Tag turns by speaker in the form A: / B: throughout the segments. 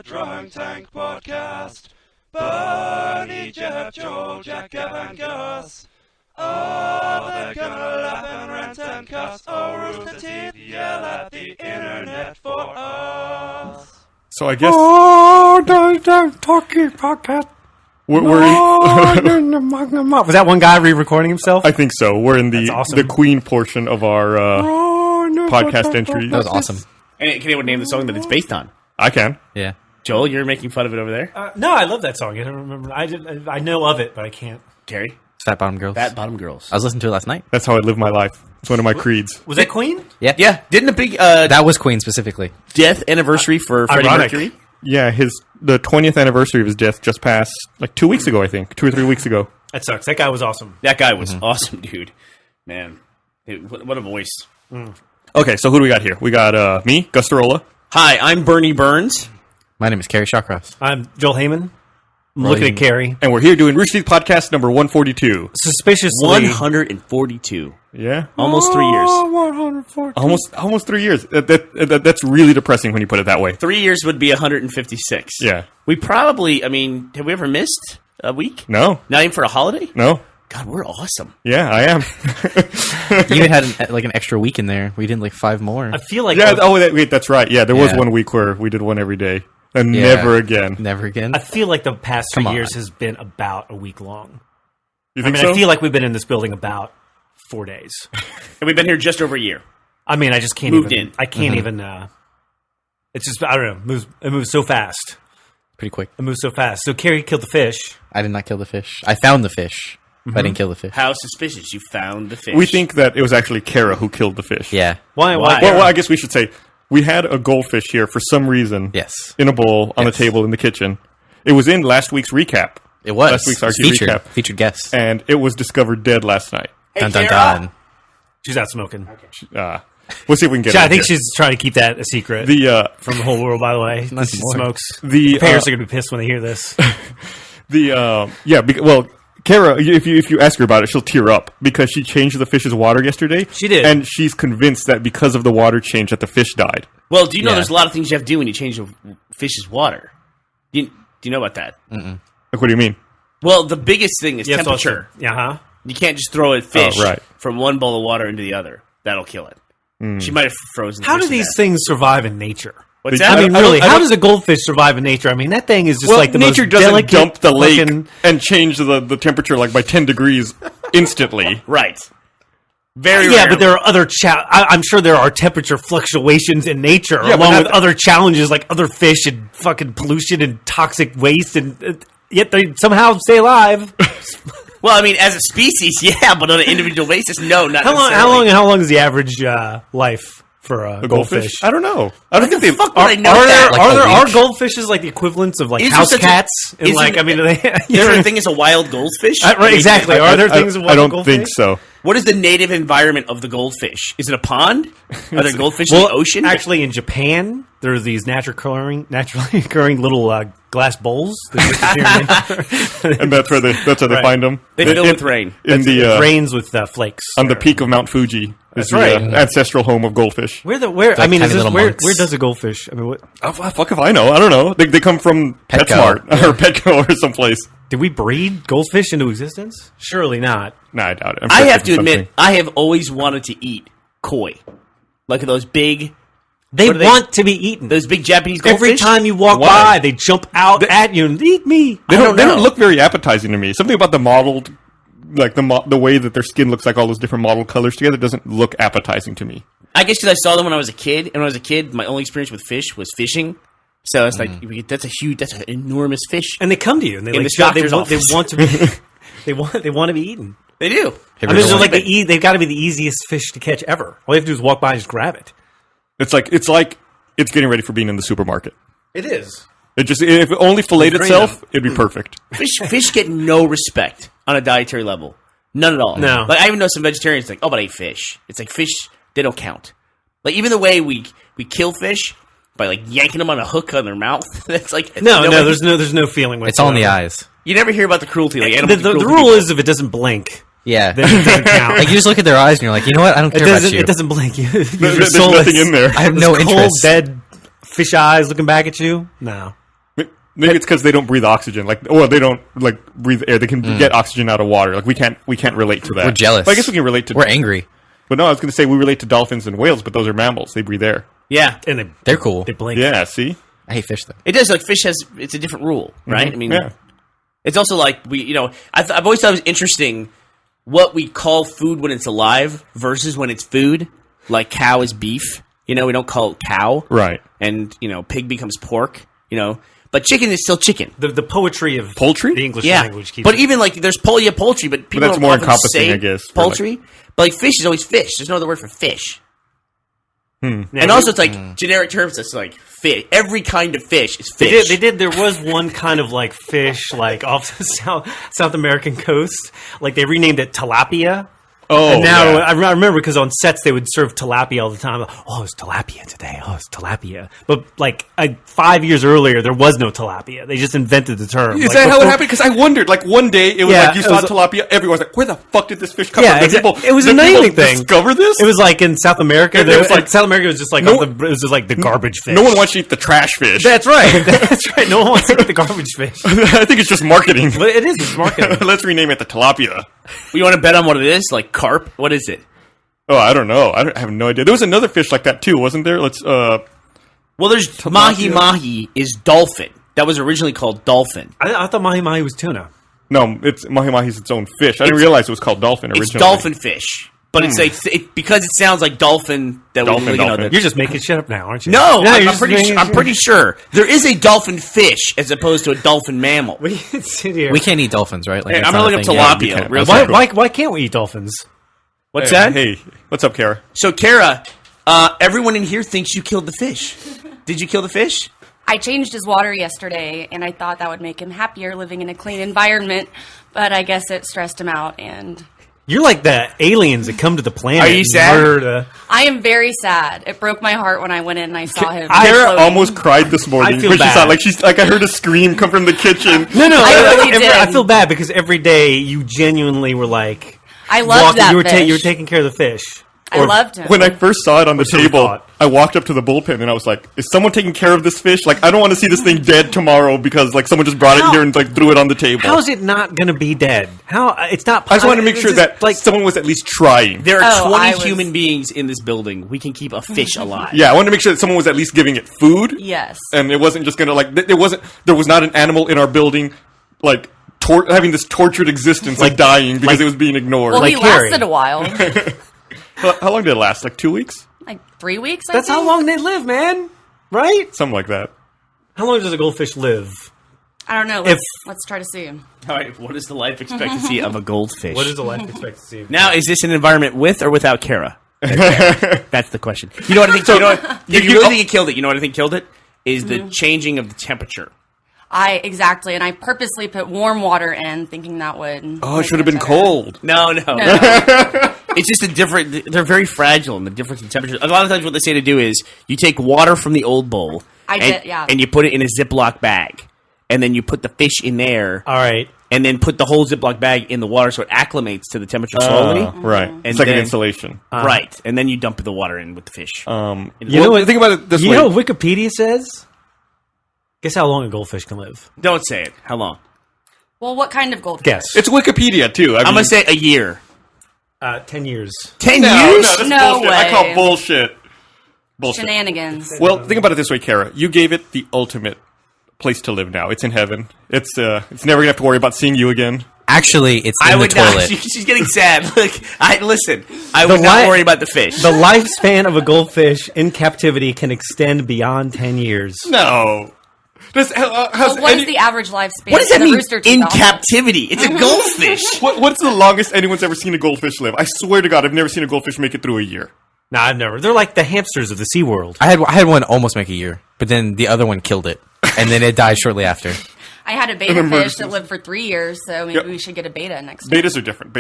A: Drunk Tank Podcast. Bernie, Jeff, Joel, Jack, Gav, and Gus. Oh, they're gonna laugh and rant and cuss. Oh, rooster teeth, yell at the internet for us.
B: So I guess...
C: Oh, don't talking podcast.
B: Was
C: that one guy re-recording himself?
B: I think so. We're in the
C: awesome.
B: the Queen portion of our podcast entry.
D: That was awesome.
E: And can anyone name the song that it's based on?
B: I can.
D: Yeah.
E: Joel, you're making fun of it over there.
C: No, I love that song. I don't remember. I know of it, but I can't.
E: Carrie?
D: Fat Bottom Girls.
E: Fat Bottom Girls.
D: I was listening to it last night.
B: That's how I live my life. It's one of my creeds.
C: Was that Queen?
D: Yeah.
E: Yeah. Didn't the big
D: That was Queen specifically.
E: death anniversary for Freddie
C: Ironic.
E: Mercury?
B: Yeah, the 20th anniversary of his death just passed like 2 weeks ago, I think. 2 or 3 weeks ago.
C: That sucks. That guy was awesome.
E: That guy was awesome, dude. Man. What a voice.
B: Okay, so who do we got here? We got me, Gus Tarola.
E: Hi, I'm Bernie Burns.
D: My name is Carrie Shawcross.
C: I'm Joel Heyman. I'm looking at Carrie.
B: And we're here doing Rooster Teeth Podcast number 142.
C: Suspiciously.
E: 142.
B: Yeah?
E: Almost 3 years.
C: 140.
B: Almost 3 years. That's really depressing when you put it that way.
E: 3 years would be 156.
B: Yeah.
E: We probably, have we ever missed a week?
B: No.
E: Not even for a holiday?
B: No.
E: God, we're awesome.
B: Yeah, I am.
D: You even had an extra week in there. We did like 5 more.
C: I feel like
B: Yeah, wait, that's right. Yeah, there was
D: Yeah.
B: 1 week where we did one every day. And
D: Yeah.
B: never again.
D: Never again.
C: I feel like the past
D: Come
C: 3
D: on.
C: years has been about a week long.
B: You
C: I
B: think
C: mean,
B: so?
C: I feel like we've been in this building about 4 days.
E: And we've been here just over a year.
C: I mean, I just can't
E: Moved
C: even.
E: in.
C: I can't even. It's just I don't know. It moves so fast.
D: Pretty quick.
C: It moves so fast. So Carrie killed the fish.
D: I did not kill the fish. I found the fish, but I didn't kill the fish.
E: How suspicious. You found the fish.
B: We think that it was actually Kara who killed the fish.
D: Yeah.
C: Why?
B: Well, I guess we should say we had a goldfish here for some reason.
D: Yes.
B: In a bowl on the table in the kitchen. It was in last week's recap.
D: It was.
B: Last week's
D: It was
B: RT
D: featured.
B: recap.
D: Featured guest.
B: And it was discovered dead last night.
D: Dun dun
E: Kara.
D: dun.
C: She's out smoking.
B: We'll see if we can get
C: I
B: it.
C: think she's trying to keep that a secret from the whole world. By the way,
D: Not
C: she
D: anymore.
C: smokes.
B: The
C: Parents are going to be pissed when they hear this.
B: Kara, if you ask her about it, she'll tear up because she changed the fish's water yesterday.
C: She did.
B: And she's convinced that because of the water change that the fish died.
E: Well, do you know
D: Yeah.
E: there's a lot of things you have to do when you change a fish's water? Do you know about that?
B: Like, what do you mean?
E: Well, the biggest thing is
C: Yeah, it's
E: temperature.
C: also- Yeah, huh?
E: You can't just throw a fish
B: right.
E: from one bowl of water into the other. That'll kill it. She might have frozen the
C: How
E: fish
C: do
E: to
C: these
E: death.
C: things survive in nature?
E: What's
B: They-
E: that?
C: I mean,
B: I don't-
C: really,
B: I
C: how
B: don't-
C: does a goldfish survive in nature? I mean, that thing is just
B: Well,
C: like the
B: nature
C: most
B: doesn't
C: delicate
B: dump the lake
C: fucking-
B: and change the temperature like by 10 degrees instantly.
E: Right. Very
C: Yeah,
E: rarely.
C: but there are other. I'm sure there are temperature fluctuations in nature,
B: Yeah, but
C: along
B: not-
C: with other challenges like other fish and fucking pollution and toxic waste, and yet they somehow stay alive.
E: Well, I mean, as a species, yeah, but on an individual basis, no, not
C: How
E: necessarily.
C: long is the average life for a
B: A
C: goldfish?
B: I don't know. I don't think they.
E: Fuck would I know
C: Are
E: that?
C: there
D: Like a
C: are
D: week?
C: goldfishes like the equivalents of like
E: Is there
C: house
E: such a-
C: cats? And
E: isn't-
C: like, I mean, are they,
E: Is there a thing as a wild goldfish?
C: right? Exactly. Are there things?
B: I don't think so.
E: What is the native environment of the goldfish? Is it a pond? Are there goldfish in the ocean?
C: Actually, in Japan, there are these naturally occurring little glass bowls that disappear in
B: And that's where they
C: Right.
B: find them.
E: They fill with rain.
B: In the
C: rains with flakes.
B: on the peak of Mount Fuji. Is the
C: right.
B: ancestral home of goldfish.
C: Where I
D: like
C: mean, is
D: tiny
C: this,
D: little
C: where
D: monks.
C: does a goldfish? I mean, what,
B: Fuck if I know. I don't know. They come from
D: Petco.
B: PetSmart or Petco or someplace.
C: did we breed goldfish into existence? Surely not.
B: Nah, I doubt it. I'm
E: I
B: sure
E: have
B: it's
E: to admit,
B: something.
E: I have always wanted to eat koi. Like those big
C: They
E: What are they-
C: want to be eaten.
E: those big Japanese goldfish.
C: Every time you walk
B: Why?
C: by, they jump out at you and eat me.
B: They
E: I
B: don't.
E: don't
B: They
E: know.
B: don't look very appetizing to me. Something about the modeled, like the way that their skin looks like all those different mottled colors together doesn't look appetizing to me.
E: I guess because I saw them when I was a kid, and when I was a kid, my only experience with fish was fishing. So it's like that's an enormous fish.
C: And they come to you and they
E: In
C: like
E: the
C: they
E: doctor's
C: want, they
E: office.
C: want to be they want to be eaten.
E: They do.
D: Have
C: I
D: you
C: mean,
D: ever
C: they're like
D: wondered-
C: they've got to be the easiest fish to catch ever. All you have to do is walk by and just grab it.
B: It's like it's getting ready for being in the supermarket.
C: It is.
B: It just if it only filleted
C: Great
B: itself,
C: enough.
B: it'd be perfect.
E: Fish get no respect on a dietary level. None at all.
C: No.
E: Like I even know some vegetarians like, oh, but I ate fish. It's like fish, they don't count. Like even the way we kill fish by like yanking them on a hook on their mouth. That's like
C: No,
E: nobody-
C: there's no feeling.
D: It's all in the
C: whatsoever.
D: eyes.
E: You never hear about the cruelty. Like
C: The,
E: animal
C: the
E: cruelty
C: rule
E: people.
C: is if it doesn't blink,
D: Yeah.
C: then it doesn't count.
D: Like you just look at their eyes and you're like, you know what? I don't
C: it
D: care about
C: doesn't.
D: you.
C: It doesn't blink. You,
B: There's nothing in there.
D: I have no
C: cold,
D: interest.
C: dead fish eyes looking back at you. No.
B: Maybe it's because they don't breathe oxygen. Like, well, they don't like breathe air. They can get oxygen out of water. Like we can't relate to that.
D: We're jealous.
B: But I guess we can relate to.
D: We're angry.
B: But no, I was going to say we relate to dolphins and whales, but those are mammals. They breathe air.
E: Yeah.
C: And
D: They're cool.
C: They blink.
B: Yeah. See.
D: I hate fish though.
E: It does. Like, fish it's a different rule, right? I mean,
B: yeah.
E: it's also like I've always thought it was interesting what we call food when it's alive versus when it's food. Like cow is beef. We don't call it cow.
B: Right.
E: And, pig becomes pork, But chicken is still chicken.
C: The poetry of
B: Poultry?
C: the English
E: Yeah.
C: language keeps
E: But even like there's poultry, but people
B: that's
E: don't
B: more
E: often
B: encompassing,
E: say
B: I guess, for,
E: poultry. But like fish is always fish. There's no other word for fish.
C: Now,
E: And also it's like generic terms. It's like fish. Every kind of fish is
C: They
E: fish.
C: did. There was one kind of like fish, like off the South American coast. Like they renamed it tilapia.
B: Oh.
C: And now
B: yeah.
C: I remember because on sets they would serve tilapia all the time. Like, oh, it's tilapia today. Oh, it's tilapia. But like 5 years earlier, there was no tilapia. They just invented the term.
B: Is
C: Like,
B: that how it
C: before-
B: happened? Because I wondered. Like one day, it was
C: Yeah,
B: like you
C: it
B: saw
C: was-
B: tilapia. Everyone's like, "Where the fuck did this fish come
C: Yeah,
B: from?" The
C: exactly. It was a
B: the
C: naming
B: people
C: thing.
B: Discover this?
C: It was like in South America.
B: It was like-
C: South America was just like
B: No-
C: it was just like the garbage fish.
B: no one wants to eat the trash fish.
C: That's right. That's right. No one wants to eat the garbage fish.
B: I think it's just marketing.
C: But it is. It's marketing.
B: Let's rename it the tilapia.
E: You want to bet on what it is? Like carp? What is it?
B: Oh, I don't know. I have no idea. There was another fish like that too, wasn't there?
E: Well, there's mahi is dolphin. That was originally called dolphin.
C: I thought mahi mahi was tuna.
B: no, it's mahi mahi's its own fish. I didn't realize it was called dolphin originally.
E: It's dolphin fish, but it's like because it sounds like dolphin. That
B: Dolphin, dolphin.
C: You're just making shit up now, aren't you?
E: No,
C: you're
E: I'm
C: just making
E: I'm
C: shit-
E: pretty sure there is a dolphin fish as opposed to a dolphin mammal.
C: We can sit here.
D: We can't eat dolphins, right? Like,
E: Hey,
D: that's
E: I'm
D: not
E: gonna
D: a
E: look
D: thing
E: up
D: yet.
B: you
E: tilapia.
B: can't.
E: Real
B: That's
E: quick.
C: why can't we eat dolphins?
E: What's that?
B: Hey, what's up, Kara?
E: So, Kara, everyone in here thinks you killed the fish. Did you kill the fish?
F: I changed his water yesterday, and I thought that would make him happier living in a clean environment, but I guess it stressed him out, and
C: You're like the aliens that come to the planet.
E: Are you
C: and
E: sad?
C: murder
F: I am very sad. It broke my heart when I went in and I saw him.
B: Kara
F: floating.
B: almost cried this morning
C: I feel
B: when she saw
C: bad.
B: I heard a scream come from the kitchen.
C: No,
F: I really did.
C: I feel bad because every day you genuinely were like,
F: I loved that
C: you were
F: fish.
C: you were taking care of the fish.
F: I loved him.
B: When I first saw it on the
C: so we
B: table,
C: thought.
B: I walked up to the bullpen and I was like, "Is someone taking care of this fish? Like, I don't want to see this thing dead tomorrow because like someone just brought it
C: How-
B: here and like threw it on the table."
C: How is it not going to be dead? How it's not?
B: I just wanted to make
C: it's
B: sure
C: just
B: that
C: like
B: someone was at least trying.
E: There are
F: Oh,
E: 20
F: I was-
E: human beings in this building. We can keep a fish alive.
B: Yeah, I wanted to make sure that someone was at least giving it food.
F: Yes.
B: And it wasn't just gonna like there was not an animal in our building like having this tortured existence like dying because it was being ignored.
F: Well,
C: like
F: he
C: Carrie.
F: lasted a while.
B: How long did it last? Like 2 weeks?
F: Like 3 weeks, I
C: that's
F: think?
C: how long they live, man. Right?
B: Something like that.
C: How long does a goldfish live?
F: I don't know. Let's try to see.
E: All right, what is the life expectancy of a goldfish?
C: What is the life expectancy?
E: Now, is this an environment with or without Kara? That's the question. You know what I think? If you really think it killed it, you know what I think killed it? Is the changing of the temperature.
F: Exactly, and I purposely put warm water in, thinking that would.
B: Oh, it
F: make
B: should have been
F: better.
B: cold.
E: No.
F: No.
E: It's just a different. They're very fragile in the difference in temperature. A lot of times, what they say to do is you take water from the old bowl, and you put it in a Ziploc bag, and then you put the fish in there,
C: All right.
E: and then put the whole Ziploc bag in the water so it acclimates to the temperature slowly.
B: Right. It's like an
E: then-
B: installation.
E: Right, and then you dump the water in with the fish.
C: You know what?
B: Think about it this
C: You
B: way.
C: know what Wikipedia says? Guess how long a goldfish can live?
E: Don't say it. How long?
F: Well, what kind of goldfish?
C: Guess.
B: It's Wikipedia too.
E: I'm gonna say a year.
C: 10 years.
E: 10
B: no,
E: years?
B: that's
F: No
B: bullshit. I
F: way.
B: call bullshit. Bullshit.
F: Shenanigans.
B: Well, think about it this way, Kara. You gave it the ultimate place to live now. It's in heaven. It's never gonna have to worry about seeing you again.
D: Actually, it's
E: I
D: in the
E: would not.
D: toilet.
E: She's getting sad. Look, listen. I
C: The
E: would not
C: li-
E: worry about the fish.
C: The lifespan of a goldfish in captivity can extend beyond 10 years.
B: No.
F: Well, what is the average lifespan?
E: What does that
F: of a
E: mean?
F: rooster
E: In
F: teeth?
E: captivity, it's a goldfish.
B: What's the longest anyone's ever seen a goldfish live? I swear to God, I've never seen a goldfish make it through a year.
C: No, I've never. They're like the hamsters of the SeaWorld.
D: I had one almost make a year, but then the other one killed it, and then it died shortly after.
F: I had a beta fish that lived for 3 years, so maybe
B: Yep.
F: we should get a beta next time.
B: Betas are different.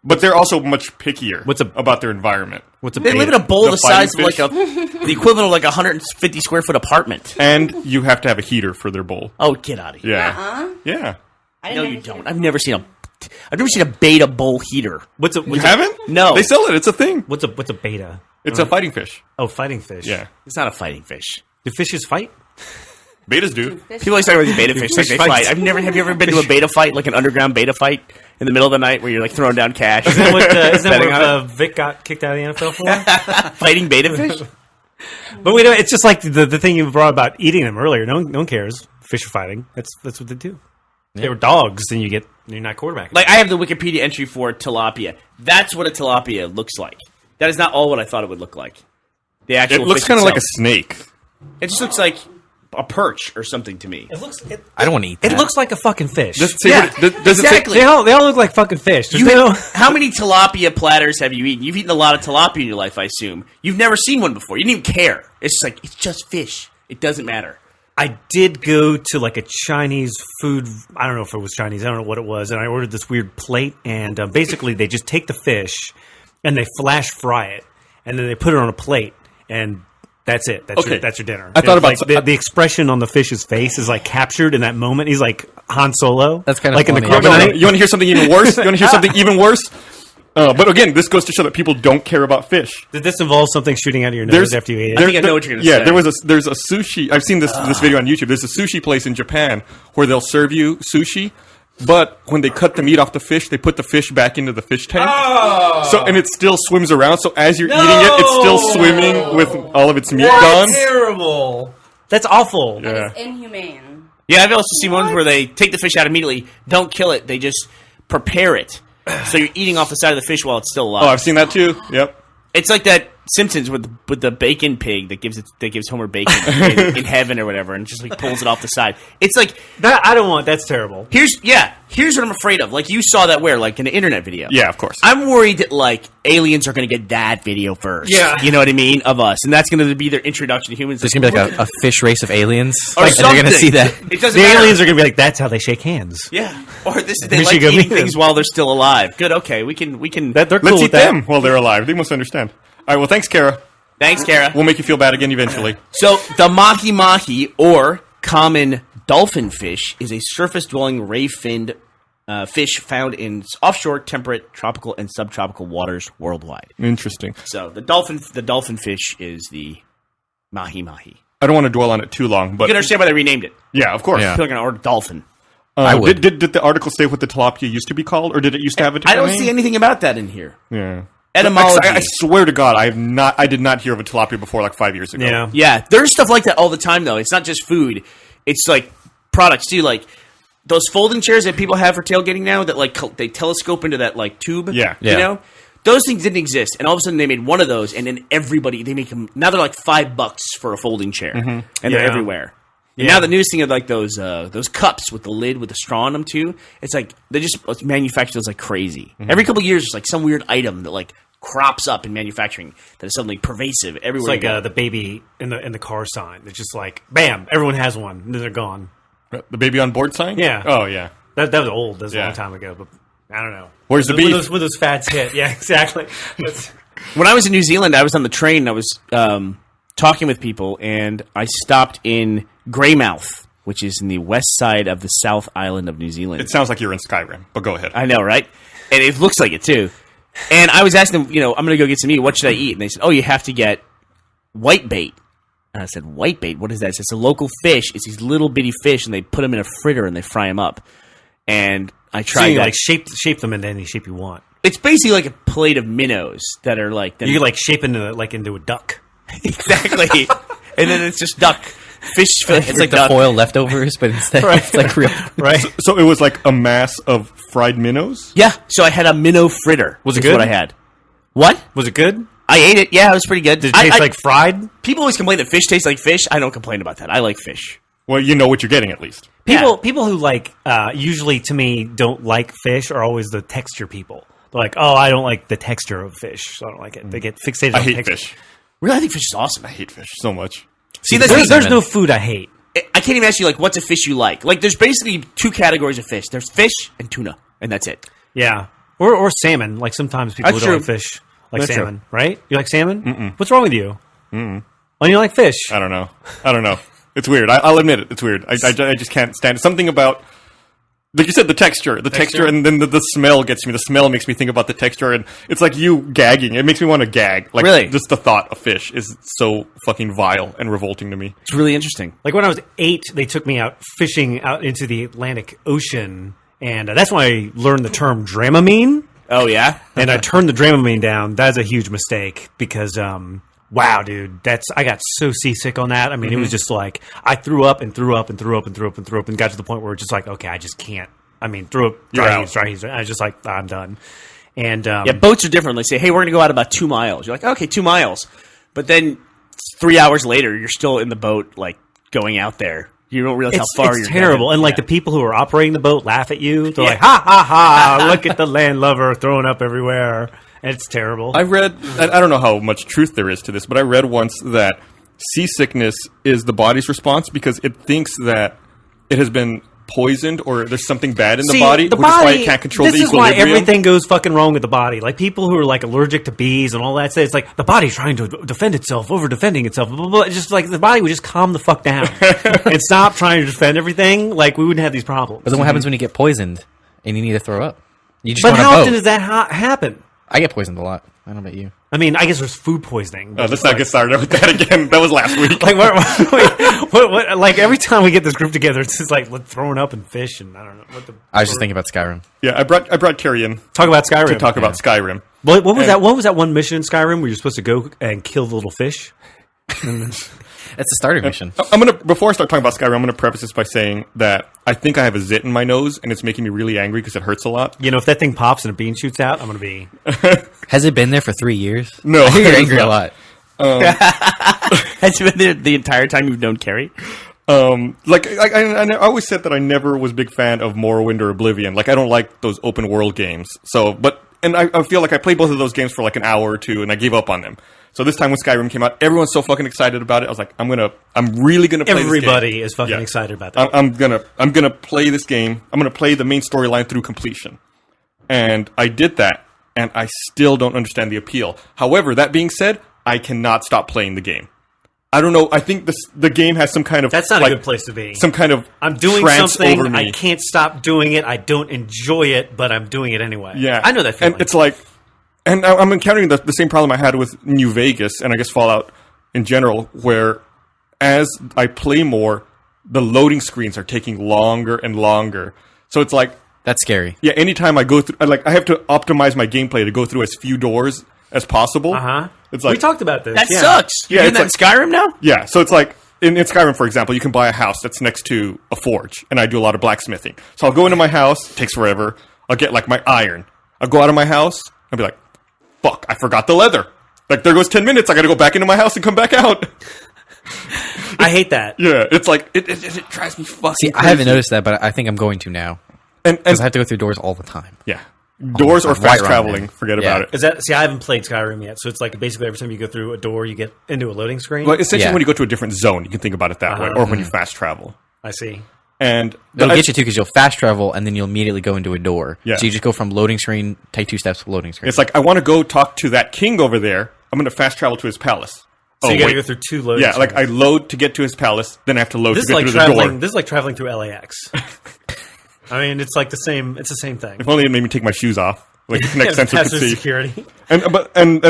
B: But they're also much pickier
C: What's a-
B: about their environment.
C: What's a
E: They
C: beta?
E: live in a bowl
B: The
E: the size of
B: fighting
E: like the equivalent of like a 150 square foot apartment.
B: And you have to have a heater for their bowl.
E: Oh, get out of here!
B: Yeah. Yeah.
F: I
E: No,
F: didn't
E: you
F: know
E: don't. I've never seen a beta bowl heater.
C: What's a
B: You
C: what's a,
B: haven't?
E: No.
B: They sell it. It's a thing.
C: what's a beta?
B: It's a fighting fish.
C: Oh, fighting fish.
B: Yeah.
E: It's not a fighting fish.
C: Do fishes fight?
B: Betas do.
E: People always talk about these beta fish like they fight. Have you ever been to a beta fight, like an underground beta fight in the middle of the night where you're like throwing down cash?
C: Isn't that what Vic got kicked out of the NFL for?
E: Fighting beta fish?
C: But we don't. It's just like the thing you brought about eating them earlier. No one cares. Fish are fighting. That's what they do. If they were dogs, then you're not quarterbacking.
E: Like, I have the Wikipedia entry for tilapia. That's what a tilapia looks like. That is not all what I thought it would look like. The actual
B: It looks
E: fish
B: kind of like a
E: itself.
B: snake.
E: It just looks like a perch or something to me.
D: I don't want to eat that.
C: It looks like a fucking fish.
B: Does it say
E: Yeah,
B: does
E: exactly.
C: They all look like fucking fish.
E: How many tilapia platters have you eaten? You've eaten a lot of tilapia in your life, I assume. You've never seen one before. You didn't even care. It's just like, it's just fish. It doesn't matter.
C: I did go to like a Chinese food. I don't know if it was Chinese. I don't know what it was. And I ordered this weird plate. And basically, they just take the fish and they flash fry it, and then they put it on a plate, and that's it. That's your dinner.
B: I thought
C: It's
B: about
C: like the expression on the fish's face is like captured in that moment. He's like Han Solo.
D: That's kind of
C: like
D: funny.
C: in the
B: No,
C: Carbonite.
B: you want to hear something even worse? You want to hear something even worse? But again, this goes to show that people don't care about fish.
C: Did this involve something shooting out of your nose after you ate it?
E: I think I know what you're gonna say.
B: There's a sushi. I've seen this video on YouTube. There's a sushi place in Japan where they'll serve you sushi, but when they cut the meat off the fish, they put the fish back into the fish tank. And it still swims around. So as you're eating it, it's still swimming with all of its meat gone.
C: Terrible. That's awful.
B: Yeah.
F: It's inhumane.
E: Yeah, I've also seen ones where they take the fish out immediately, don't kill it, they just prepare it. So you're eating off the side of the fish while it's still alive.
B: Oh, I've seen that too. Yep.
E: It's like that Simpsons with the bacon pig that gives Homer bacon in heaven or whatever, and just like pulls it off the side. It's like
C: That I don't want. That's terrible.
E: here's what I'm afraid of. Like, you saw that where, like, in the internet video.
B: Yeah, of course.
E: I'm worried that, like, aliens are going to get that video first.
C: Yeah.
E: You know what I mean? Of us. And that's going to be their introduction to humans.
D: There's going to be like a fish race of aliens.
E: Or
D: and they're going to
E: something.
D: see that.
E: It doesn't
C: The
E: matter.
C: aliens are going to be like, that's how they shake hands.
E: Yeah. Or they
C: We
E: like
C: should go
E: eating
C: meet them.
E: things while they're still alive. Good, okay. We can.
C: They're cool
B: Let's
C: with
B: eat
C: that.
B: them while they're alive. They must understand. All right. Well, thanks, Kara.
E: Thanks, Kara.
B: We'll make you feel bad again eventually.
E: So, the mahi-mahi, or common dolphin fish, is a surface-dwelling ray-finned fish found in offshore, temperate, tropical, and subtropical waters worldwide.
B: Interesting.
E: So, the dolphin fish is the mahi-mahi.
B: I don't want to dwell on it too long, but
E: You can understand why they renamed it.
B: yeah, of course.
D: Yeah.
E: People are going to order dolphin.
D: I would.
B: Did the article say what the tilapia used to be called, or did it used to have a
E: I
B: different
E: don't
B: name?
E: see anything about that in here.
B: Yeah.
E: Etymology.
B: I swear to God, I did not hear of a tilapia before like 5 years ago.
C: Yeah.
E: Yeah, there's stuff like that all the time, though. It's not just food. It's like products, too. Like those folding chairs that people have for tailgating now that like they telescope into that like tube.
B: Yeah.
E: You
D: Yeah.
E: know? Those things didn't exist. And all of a sudden they made one of those, and then everybody, they make them, now they're like $5 for a folding chair. And they're
C: Yeah.
E: everywhere. And now the newest thing of like those cups with the lid with the straw in them, too. It's like, they just manufacture those like crazy. Every couple of years, there's like some weird item that like crops up in manufacturing that is suddenly pervasive everywhere.
C: It's like the baby in the car sign. It's just like, bam, everyone has one, and then they're gone.
B: The baby on board sign?
C: Yeah.
B: Oh, yeah.
C: That was old. That was a
B: Yeah.
C: long time ago, but I don't know.
B: Where's the
C: when
B: beef?
C: When those fads hit. Yeah, exactly.
E: When I was in New Zealand, I was on the train and I was talking with people, and I stopped in Greymouth, which is in the west side of the South Island of New Zealand.
B: It sounds like you're in Skyrim, but go ahead.
E: I know, right? And it looks like it, too. And I was asking them, I'm going to go get some meat. What should I eat? And they said, you have to get whitebait. And I said, whitebait? What is that? It's a local fish. It's these little bitty fish, and they put them in a fritter and they fry them up. And I
C: So
E: tried
C: you
E: that.
C: like shape them into any shape you want.
E: It's basically like a plate of minnows that are like...
C: You could like shape into a duck.
E: Exactly. And then it's just duck. Fish.
D: It's like the
E: duck.
D: foil leftovers, but instead it's like real.
C: Right?
B: So it was like a mass of fried minnows?
E: Yeah. So I had a minnow fritter.
C: Was it
E: is
C: good?
E: What I had. What?
C: Was it good?
E: I ate it. Yeah, it was pretty good.
C: Did it taste like fried?
E: People always complain that fish tastes like fish. I don't complain about that. I like fish.
B: Well, you know what you're getting at least.
C: People who like usually to me don't like fish are always the texture people. They're like, oh, I don't like the texture of fish, so I don't like it. They get fixated
B: I
C: on
B: hate
C: texture.
B: fish.
E: Really, I think fish is awesome.
B: I hate fish so much.
E: See, that's the
C: There's
E: thing.
C: no food I hate.
E: I can't even ask you like what's a fish you like. Like, there's basically two categories of fish. There's fish and tuna, and that's it.
C: Yeah, or salmon. Like sometimes people
E: That's
C: who don't
E: true.
C: like fish like
B: That's
C: salmon, right? You like salmon? What's wrong with you? Oh, you like fish?
B: I don't know. It's weird. I'll admit it. It's weird. I just can't stand it. Something about Like you said, the texture, and then the smell gets me. The smell makes me think about the texture, and it's like you gagging. It makes me want to gag. Like,
E: really?
B: Just the thought of fish is so fucking vile and revolting to me.
E: It's really interesting.
C: Like when I was 8, they took me out fishing out into the Atlantic Ocean, and that's when I learned the term Dramamine.
E: Oh, yeah?
C: And I turned the Dramamine down. That's a huge mistake because, wow, dude, I got so seasick on that. I mean, it was just like I threw up and threw up and threw up and threw up and threw up and got to the point where it's just like, okay, I just can't. I mean, threw up, dry heaves. I was just like, I'm done. And
E: yeah, boats are different. They say, hey, we're going to go out about 2 miles. You're like, okay, 2 miles. But then 3 hours later, you're still in the boat, like going out there. You don't realize how far you're
C: It's terrible.
E: going.
C: And like the people who are operating the boat laugh at you. They're like, ha, ha, ha, look at the landlubber throwing up everywhere. It's terrible.
B: I read, I don't know how much truth there is to this, but I read once that seasickness is the body's response because it thinks that it has been poisoned or there's something bad in the body, which is why it can't control the equilibrium.
C: This is why everything goes fucking wrong with the body. Like people who are like allergic to bees and all that say it's like the body's trying to defend itself, over defending itself. Blah, blah, blah. It's just like the body would just calm the fuck down and stop trying to defend everything. Like we wouldn't have these problems.
D: But then what happens when you get poisoned and you need to throw up? You just
C: But how often does that happen?
D: I get poisoned a lot. I don't know about you.
C: I mean, I guess there's food poisoning.
B: Let's not get started with that again. That was last week.
C: Like, what, like every time we get this group together, it's just like throwing up and fish, and I don't know what the.
D: I was just thinking about Skyrim.
B: Yeah, I brought Carrie in
C: Talk about Skyrim.
B: to talk about Skyrim.
C: What was that? What was that one mission in Skyrim where you're supposed to go and kill the little fish?
D: That's the starter mission.
B: Before I start talking about Skyrim, I'm gonna preface this by saying that I think I have a zit in my nose, and it's making me really angry because it hurts a lot.
C: You know, if that thing pops and a bean shoots out, I'm gonna be.
D: Has it been there for 3 years?
B: No,
D: I hear you're
B: it's
D: angry
B: not.
D: a lot.
E: Has it been there the entire time you've known Carrie?
B: Like I always said that I never was a big fan of Morrowind or Oblivion. Like I don't like those open world games. So, I feel like I played both of those games for like an hour or two, and I gave up on them. So this time when Skyrim came out, everyone's so fucking excited about it. I was like, I'm really gonna play this game.
C: Everybody is fucking excited about that.
B: I'm gonna play this game. I'm gonna play the main storyline through completion. And I did that, and I still don't understand the appeal. However, that being said, I cannot stop playing the game. I don't know. I think the game has some kind of...
C: That's not a good place to be.
B: Some kind of
C: I'm doing
B: trance
C: something,
B: over me.
C: I can't stop doing it, I don't enjoy it, but I'm doing it anyway.
B: Yeah.
C: I know that feeling.
B: And it's like... And I'm encountering the same problem I had with New Vegas, and I guess Fallout in general, where as I play more, the loading screens are taking longer and longer. So it's like...
D: That's scary.
B: Yeah, anytime I go through... I have to optimize my gameplay to go through as few doors as possible.
C: Uh-huh.
B: It's like...
C: We talked about this.
E: That
C: yeah.
E: sucks. You're doing that in Skyrim now?
B: Yeah, so it's like... In Skyrim, for example, you can buy a house that's next to a forge, and I do a lot of blacksmithing. So I'll go into my house, it takes forever, I'll get, like, my iron. I'll go out of my house, I'll be like, fuck, I forgot the leather. Like, there goes 10 minutes, I gotta go back into my house and come back out.
C: I hate that.
B: Yeah, it's like, it drives me fucking
D: See,
B: crazy.
D: I haven't noticed that, but I think I'm going to now.
B: And
D: Because I have to go through doors all the time.
B: yeah. Doors or
D: Right
B: fast
D: around
B: traveling,
D: there.
B: forget
D: Yeah.
B: about it.
C: Is that? See, I haven't played Skyrim yet, so it's like basically every time you go through a door, you get into a loading screen.
B: Well, essentially
D: Yeah.
B: when you go to a different zone, you can think about it that way, or when you fast travel.
C: I see.
B: And
D: It'll get you too because you'll fast travel and then you'll immediately go into a door.
B: Yeah.
D: So you just go from loading screen, take 2 steps, loading screen.
B: it's like, I want to go talk to that king over there, I'm going to fast travel to his palace.
C: So you got to
B: wait.
C: go through 2 loading
B: Yeah, like I
C: screens.
B: load to get to his palace, then I have to load
C: This
B: to
C: is
B: get
C: like
B: through the
C: traveling.
B: door.
C: This is like traveling through LAX. I mean, it's like the same. It's the same thing.
B: If only it made me take my shoes off. Like the next sensor could
C: Passive
B: see.
C: security.
B: And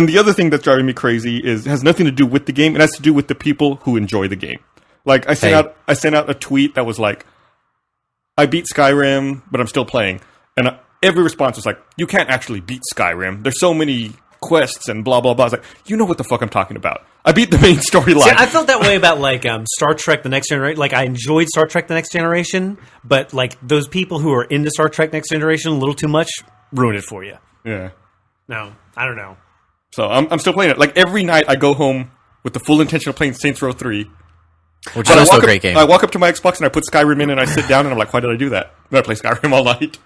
B: the other thing that's driving me crazy has nothing to do with the game. It has to do with the people who enjoy the game. Like I sent out a tweet that was like, I beat Skyrim, but I'm still playing. And every response was like, you can't actually beat Skyrim. There's so many quests and blah blah blah. I was like, you know what the fuck I'm talking about. I beat the main storyline.
C: See, I felt that way about like Star Trek: The Next Generation. Like I enjoyed Star Trek: The Next Generation, but like those people who are into Star Trek: Next Generation a little too much ruin it for you.
B: Yeah.
C: No, I don't know.
B: So I'm still playing it. Like every night I go home with the full intention of playing Saints Row 3.
D: Which
B: But
D: is also a
B: up,
D: great game.
B: I walk up to my Xbox and I put Skyrim in and I sit down and I'm like, why did I do that? And I play Skyrim all night.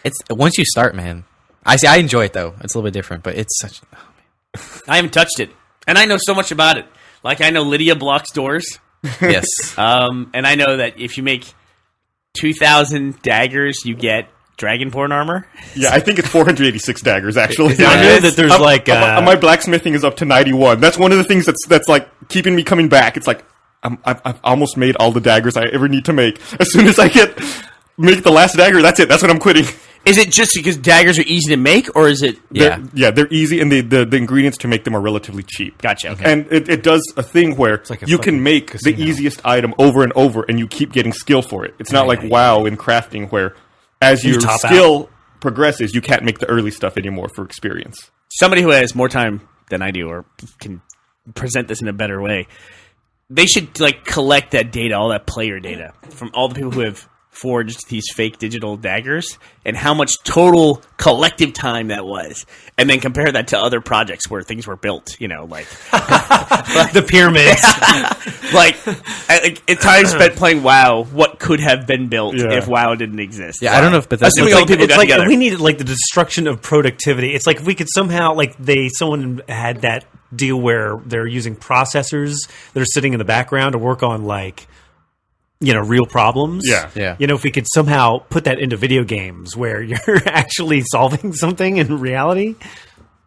D: It's once you start, man. I enjoy it though. It's a little bit different, but it's such.
E: I haven't touched it. And I know so much about it. Like, I know Lydia blocks doors.
D: Yes.
E: And I know that if you make 2,000 daggers, you get Dragonborn armor.
B: Yeah, I think it's 486 daggers actually.
C: I know that there's like
B: my blacksmithing is up to 91. That's one of the things that's like keeping me coming back. It's like I've almost made all the daggers I ever need to make. As soon as I get make the last dagger. That's it. That's what I'm quitting.
E: Is it just because daggers are easy to make, or is it?
B: They're easy, and the ingredients to make them are relatively cheap.
E: Gotcha. Okay.
B: And it does a thing where
C: like a
B: you can make
C: casino.
B: the easiest item over and over, and you keep getting skill for it. It's not like WoW in crafting, where as your
C: top
B: skill progresses, you can't make the early stuff anymore for experience.
E: Somebody who has more time than I do, or can present this in a better way, they should like collect that data, all that player data from all the people who have forged these fake digital daggers and how much total collective time that was, and then compare that to other projects where things were built, like
C: the pyramids.
E: like time spent playing WoW, what could have been built if WoW didn't exist.
D: Yeah, I don't know if Bethesda...
E: Assuming all the people got
C: like
E: together.
C: we needed like the destruction of productivity. It's like if we could somehow someone had that deal where they're using processors that are sitting in the background to work on real problems.
B: Yeah.
C: If we could somehow put that into video games where you're actually solving something in reality.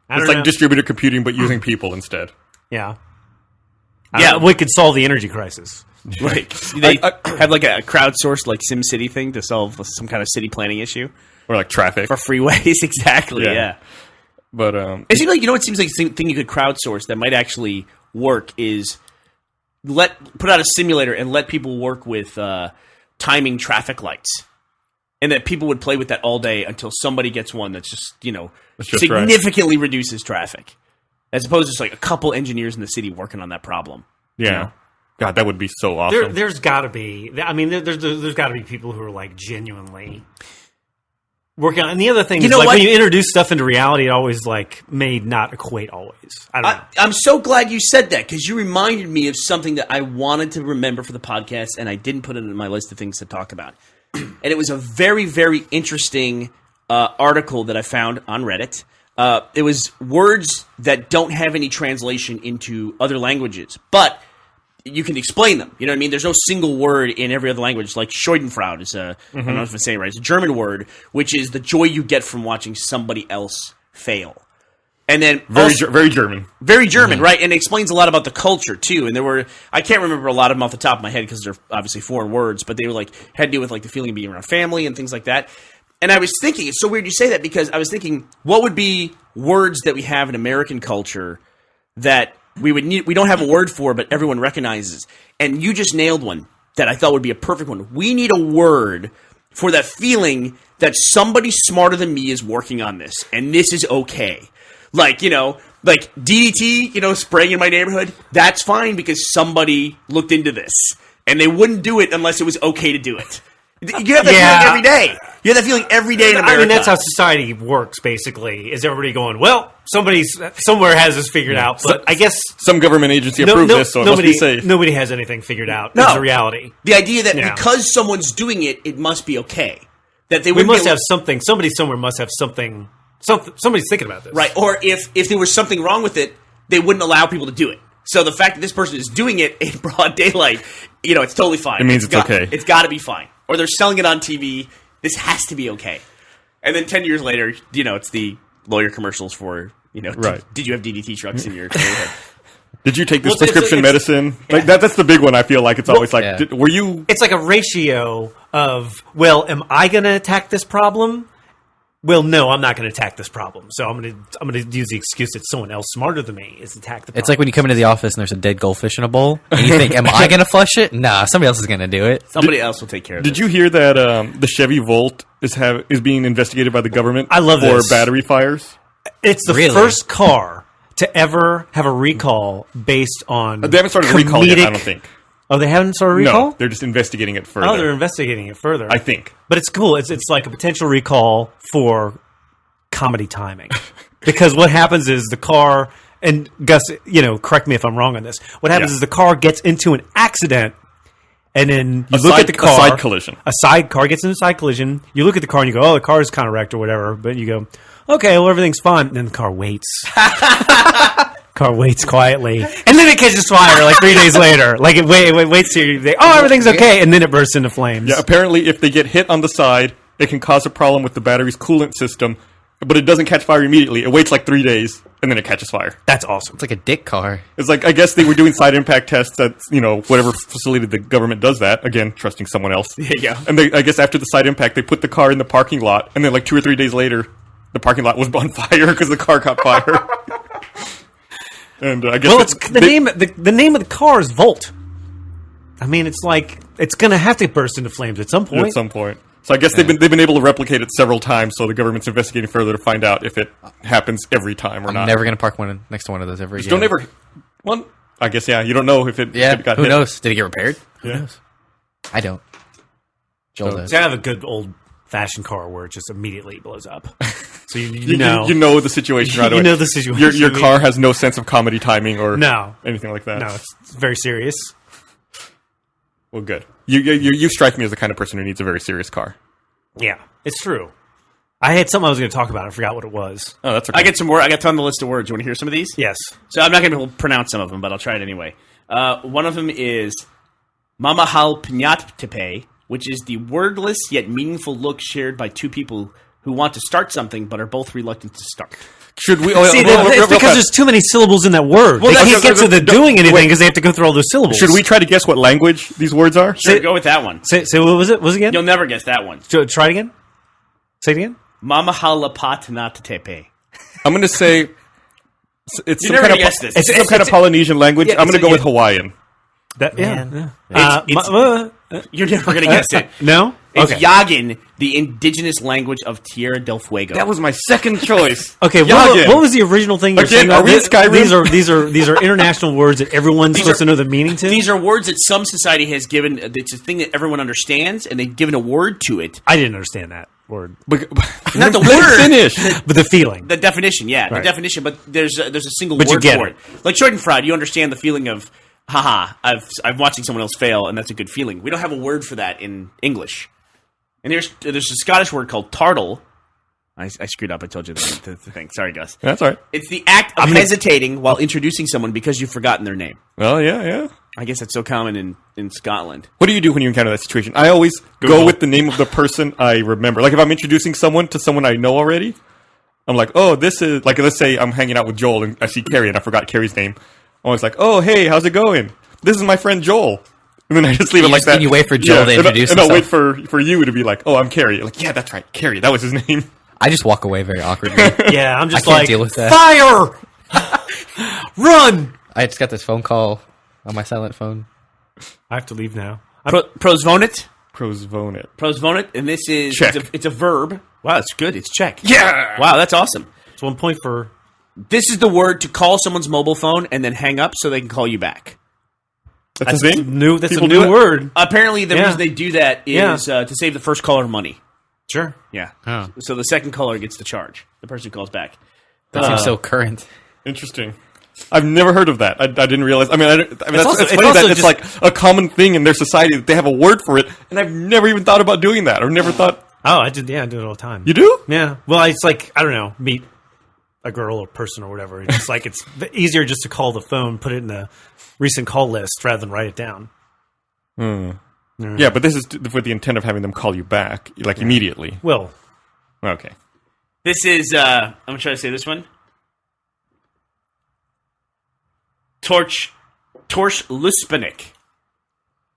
B: It's like distributed computing, but using people instead.
C: Yeah.
E: Yeah.
C: We could solve the energy crisis.
E: Like they have like a crowdsourced like SimCity thing to solve some kind of city planning issue
B: Or like traffic.
E: for freeways. Exactly. Yeah.
B: But
E: It seems like it seems like the thing you could crowdsource that might actually work is put out a simulator and let people work with timing traffic lights, and that people would play with that all day until somebody gets one that's just significantly reduces traffic, as opposed to just like a couple engineers in the city working on that problem.
B: yeah. God, that would be so awesome.
C: There's got to be. I mean, there's got to be people who are like genuinely working on. And the other thing is, like, when you introduce stuff into reality, it always may not equate always. I don't know.
E: I'm so glad you said that, because you reminded me of something that I wanted to remember for the podcast, and I didn't put it in my list of things to talk about. And it was a very, very interesting article that I found on Reddit. It was words that don't have any translation into other languages, but you can explain them. You know what I mean? There's no single word in every other language. Like Schadenfreude is I don't know if I'm saying it right. It's a German word, which is the joy you get from watching somebody else fail. And then
B: very German.
E: Very German, right? And it explains a lot about the culture too. And I can't remember a lot of them off the top of my head because they're obviously foreign words, but they were had to do with the feeling of being around family and things like that. And I was thinking, it's so weird you say that, because I was thinking, what would be words that we have in American culture that we don't have a word for, but everyone recognizes? And you just nailed one that I thought would be a perfect one. We need a word for that feeling that somebody smarter than me is working on this, and this is okay. Like DDT, spraying in my neighborhood, that's fine because somebody looked into this, and they wouldn't do it unless it was okay to do it. You have that feeling every day. You have that feeling every day in America.
C: I mean, that's how society works, basically, is everybody going, well, somebody somewhere has this figured out, but I guess
B: some government agency approved this, so it must be safe.
C: Nobody has anything figured out.
E: No.
C: It's a reality.
E: The idea that because someone's doing it, it must be okay. That
C: we must have something. Somebody somewhere must have something. Somebody's thinking about this.
E: Right. Or if there was something wrong with it, they wouldn't allow people to do it. So the fact that this person is doing it in broad daylight, it's totally fine.
B: It means it's okay.
E: It's got to be fine. Or they're selling it on TV. This has to be okay. And then 10 years later, it's the lawyer commercials for,
B: right.
E: Did you have DDT trucks in your neighborhood?
B: Did you take this prescription medicine? That's the big one. I feel like it's always were you?
C: It's like a ratio of, well, am I going to attack this problem? Well, no, I'm not going to attack this problem. So I'm going to use the excuse that someone else smarter than me is attack the problem.
D: It's like when you come into the office and there's a dead goldfish in a bowl, and you think, am I going to flush it? Nah, somebody else is going to do it.
E: Somebody else will take care of it.
B: Did you hear that the Chevy Volt is being investigated by the government for battery fires?
C: It's the first car to ever have a recall based on
B: They haven't started a recall yet, I don't think.
C: Oh, they haven't started a recall?
B: No, they're just investigating it further.
C: Oh, they're investigating it further.
B: I think.
C: But it's cool. It's like a potential recall for comedy timing. Because what happens is the car, and Gus, correct me if I'm wrong on this. What happens is the car gets into an accident, and then you look at the car.
B: A side collision.
C: A side car gets into a side collision. You look at the car and you go, oh, the car is kind of wrecked or whatever. But you go, okay, well, everything's fine. And then the car waits. Car waits quietly, and then it catches fire 3 days later. It waits till you think, oh, everything's okay, and then it bursts into flames.
B: Yeah, apparently if they get hit on the side, it can cause a problem with the battery's coolant system, but it doesn't catch fire immediately. It waits like 3 days, and then it catches fire.
C: That's awesome.
D: It's like a dick car.
B: It's like, I guess they were doing side impact tests at, whatever facility the government does that. Again, trusting someone else.
E: There you go.
B: And I guess after the side impact, they put the car in the parking lot, and then like 2 or 3 days later, the parking lot was on fire because the car caught fire. And I guess
C: Well, it's the name. The name of the car is Volt. I mean, it's like it's going to have to burst into flames at some point.
B: at some point. So I guess they've been able to replicate it several times. So the government's investigating further to find out if it happens every time or not.
D: I'm never gonna park next to one of those ever again.
B: Don't ever. Well, I guess you don't know if it.
D: Yeah.
B: if it got
D: Who
B: hit.
D: knows? Did it get repaired? Who
B: Yeah.
D: knows? I don't. Joel
B: So-
D: does.
C: So I have a good old fashioned car where it just immediately blows up. So you
B: You
C: know,
B: you know the situation right
C: You
B: away.
C: know the situation.
B: Your car has no sense of comedy timing or
C: No.
B: anything like that.
C: No, it's very serious.
B: Well, good. You strike me as the kind of person who needs a very serious car.
C: Yeah, it's true. I had something I was going to talk about. I forgot what it was.
B: Oh, that's okay.
E: I get some more. I got on the list of words. You want to hear some of these?
C: Yes.
E: So I'm not going to be able to pronounce some of them, but I'll try it anyway. One of them is Mamahal Pnyattepe, which is the wordless yet meaningful look shared by two people who want to start something but are both reluctant to start.
B: Should we?
C: See, it's because there's too many syllables in that word. They
B: that's-
C: can't get to the doing anything
B: wait.
C: because they have to go through all those syllables.
B: Should we try to guess what language these words are?
E: Sure, go with that one.
C: Say what was it? What was it again?
E: You'll never guess that one.
C: Try it again. Say it again.
E: Mamahal Pnyattepe.
B: I'm going to say it's
E: You're
B: some
E: never
B: kind of
E: gonna guess this.
B: it's some kind of Polynesian language.
C: yeah,
B: I'm going to
C: it's-
B: go with Hawaiian.
C: That,
D: Man.
E: You're never going to guess it.
C: no.
E: It's
C: Okay.
E: Yagin, the indigenous language of Tierra del Fuego.
B: That was my second choice.
C: Okay.
B: Yagin.
C: What was the original thing? You're
B: Again,
C: saying?
B: are we in Skyrim?
C: These are international words that everyone's supposed to know the meaning to.
E: These are words that some society has given. It's a thing that everyone understands, and they've given a word to it.
C: I didn't understand that word,
E: Not the
B: Let
E: word.
B: it finish.
C: but the feeling.
E: The definition, yeah,
C: Right.
E: the definition. But there's a single
C: But you
E: word
C: get
E: for
C: it.
E: it. Like Schadenfreude, you understand the feeling of, haha, I'm watching someone else fail, and that's a good feeling. We don't have a word for that in English. And there's a Scottish word called tartle. I screwed up. I told you the thing. Sorry, Gus.
B: That's all right.
E: It's the act of hesitating while introducing someone because you've forgotten their name.
B: Well, yeah.
E: I guess that's so common in Scotland.
B: What do you do when you encounter that situation? I always go with the name of the person I remember. Like if I'm introducing someone to someone I know already, I'm like, oh, this is like, let's say I'm hanging out with Joel and I see Carrie and I forgot Carrie's name. I'm always like, oh, hey, how's it going? This is my friend Joel. And then I just leave it like that.
D: And you wait for Joel to introduce
B: and I'll wait
D: himself.
B: for you to be like, oh, I'm Carrie. Like, yeah, that's right, Carrie. That was his name.
D: I just walk away very awkwardly.
C: Yeah, I'm just
D: I can't
C: like
D: deal with that.
C: fire, run.
D: I just got this phone call on my silent phone.
C: I have to leave now.
E: Prosvonit.
B: Prosvonit.
E: And this is
B: Check.
E: it's a verb. Wow, it's good. It's check.
B: Yeah.
E: Wow, that's awesome.
C: It's 1 point for.
E: This is the word to call someone's mobile phone and then hang up so they can call you back.
B: That's his name?
C: New. That's
B: People
C: a
B: do
C: new
B: it?
C: word.
E: Apparently, the
C: Yeah.
E: reason they do that
C: Yeah.
E: is to save the first caller money.
C: Sure.
E: Yeah.
D: Oh.
E: So the second caller gets the charge. The person who calls back.
D: That seems so current.
B: Interesting. I've never heard of that. I didn't realize. I mean, it's funny
C: also
B: that it's
C: just-
B: like a common thing in their society that they have a word for it, and I've never even thought about doing that. I've never thought.
C: Oh, I did. Yeah, I do it all the time.
B: You do?
C: Yeah. Well, it's like I don't know, meet a girl or person or whatever. It's like it's easier just to call the phone, put it in the recent call list rather than write it down.
B: Yeah, but this is with the intent of having them call you back, like immediately.
C: Well,
B: Okay.
E: This is, I'm going to try to say this one. Torch Luspanik.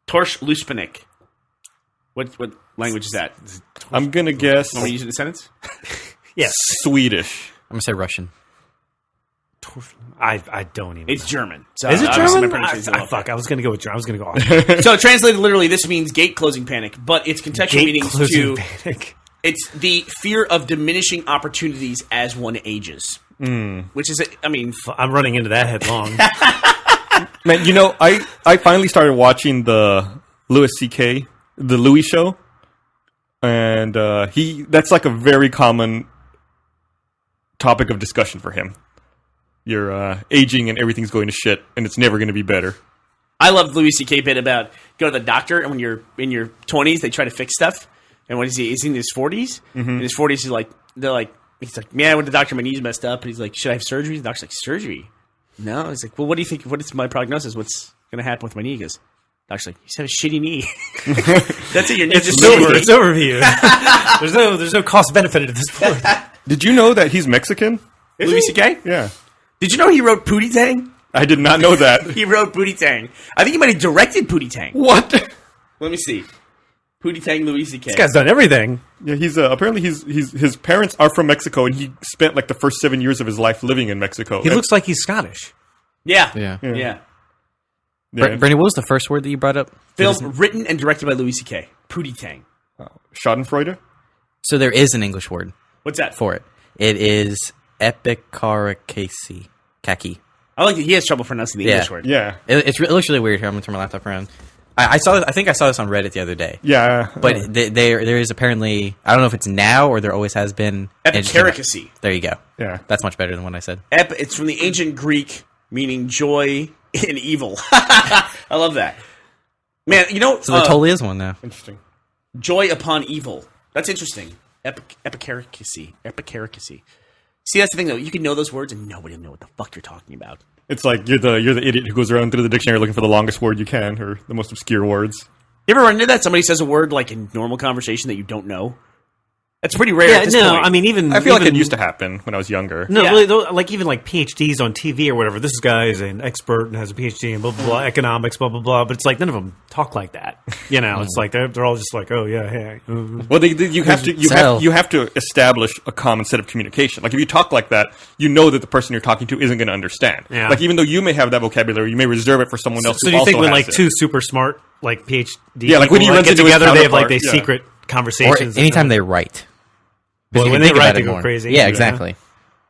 E: Torch Luspanik. What language is that?
B: I'm gonna guess
E: Want me to use it in a sentence?
C: yes.
B: Swedish.
D: I'm going to say Russian.
C: I don't even.
E: It's
C: know.
E: German. So
C: Is it
E: obviously my
C: German?
E: pronunciation is a little
C: Fuck. I was gonna go with German. I was gonna go off.
E: So translated literally, this means gate closing panic, but its contextual
C: Gate
E: meanings
C: closing
E: to
C: panic.
E: it's the fear of diminishing opportunities as one ages, which is, I mean,
C: I'm running into that headlong.
B: Man, you know, I finally started watching the Louis C.K. the Louis Show, and that's like a very common topic of discussion for him. You're aging and everything's going to shit, and it's never going to be better.
E: I love Louis C.K. bit about go to the doctor, and when you're in your 20s, they try to fix stuff, and what is he? He's in his 40s. In his 40s, he's like, man, I went to the doctor, my knee's messed up, and he's like, should I have surgery? The doctor's like, surgery? No. He's like, well, what do you think? What is my prognosis? What's going to happen with my knee? He goes, doctor's like, you just have a shitty knee. That's it. You're just
C: It's over. It's overview. There's no cost benefit at this point.
B: Did you know that he's Mexican?
E: Louis C.K.?
B: Yeah.
E: Did you know he wrote Pootie Tang?
B: I did not know that.
E: He wrote Pootie Tang. I think he might have directed Pootie Tang.
B: What?
E: Let me see. Pootie Tang, Louis C.K.
C: This guy's done everything.
B: Yeah, he's apparently his parents are from Mexico, and he spent like the first 7 years of his life living in Mexico.
C: He looks like he's Scottish.
E: Yeah.
D: Yeah.
E: Yeah.
D: Brandon, what was the first word that you brought up?
E: Film written and directed by Louis C.K. Pootie Tang.
B: Schadenfreude.
D: So there is an English word
E: What's that?
D: for it. It is epicaricasi. Kaki.
E: I like that he has trouble pronouncing the
D: Yeah.
E: English word.
B: Yeah.
D: It looks really weird here. I'm gonna turn my laptop around. I saw. I think I saw this on Reddit the other day.
B: Yeah.
D: But there is apparently. I don't know if it's now or there always has been.
E: Epicaricacy.
D: There you go.
B: Yeah.
D: That's much better than what I said.
E: It's from the ancient Greek, meaning joy in evil. I love that. Man, you know,
D: So there totally is one now.
B: Interesting.
E: joy upon evil. That's interesting. Epicaricacy. Epicaricacy. See, that's the thing, though. You can know those words and nobody will know what the fuck you're talking about.
B: It's like you're the idiot who goes around through the dictionary looking for the longest word you can or the most obscure words.
E: You ever run into that? Somebody says a word like in normal conversation that you don't know? That's pretty rare
C: Yeah,
E: at this
C: no,
E: point.
C: I mean, even
B: I feel like
C: even-
B: it used to happen when I was younger.
C: No,
E: Yeah.
C: really, like even like PhDs on TV or whatever. This guy is an expert and has a PhD in blah blah blah economics, blah blah blah. But it's like none of them talk like that. You know, it's like they're all just like, oh yeah, hey.
B: Well, you have to establish a common set of communication. Like if you talk like that, you know that the person you're talking to isn't going to understand.
C: Yeah.
B: Like even though you may have that vocabulary, you may reserve it for someone else.
C: So
B: who
C: do you think
B: also
C: when
B: has
C: like
B: it.
C: two super smart like PhD
B: Yeah, like when
C: people,
B: he runs
C: get
B: into his
C: together, they have like
B: counterpart,
C: they
B: yeah.
C: secret
D: Or
C: conversations.
D: anytime they write. 'Cause
C: Well,
D: you
C: when
D: can
C: they
D: think
C: write,
D: about
C: they
D: it
C: go
D: more.
C: crazy.
D: Yeah,
C: Yeah.
D: exactly.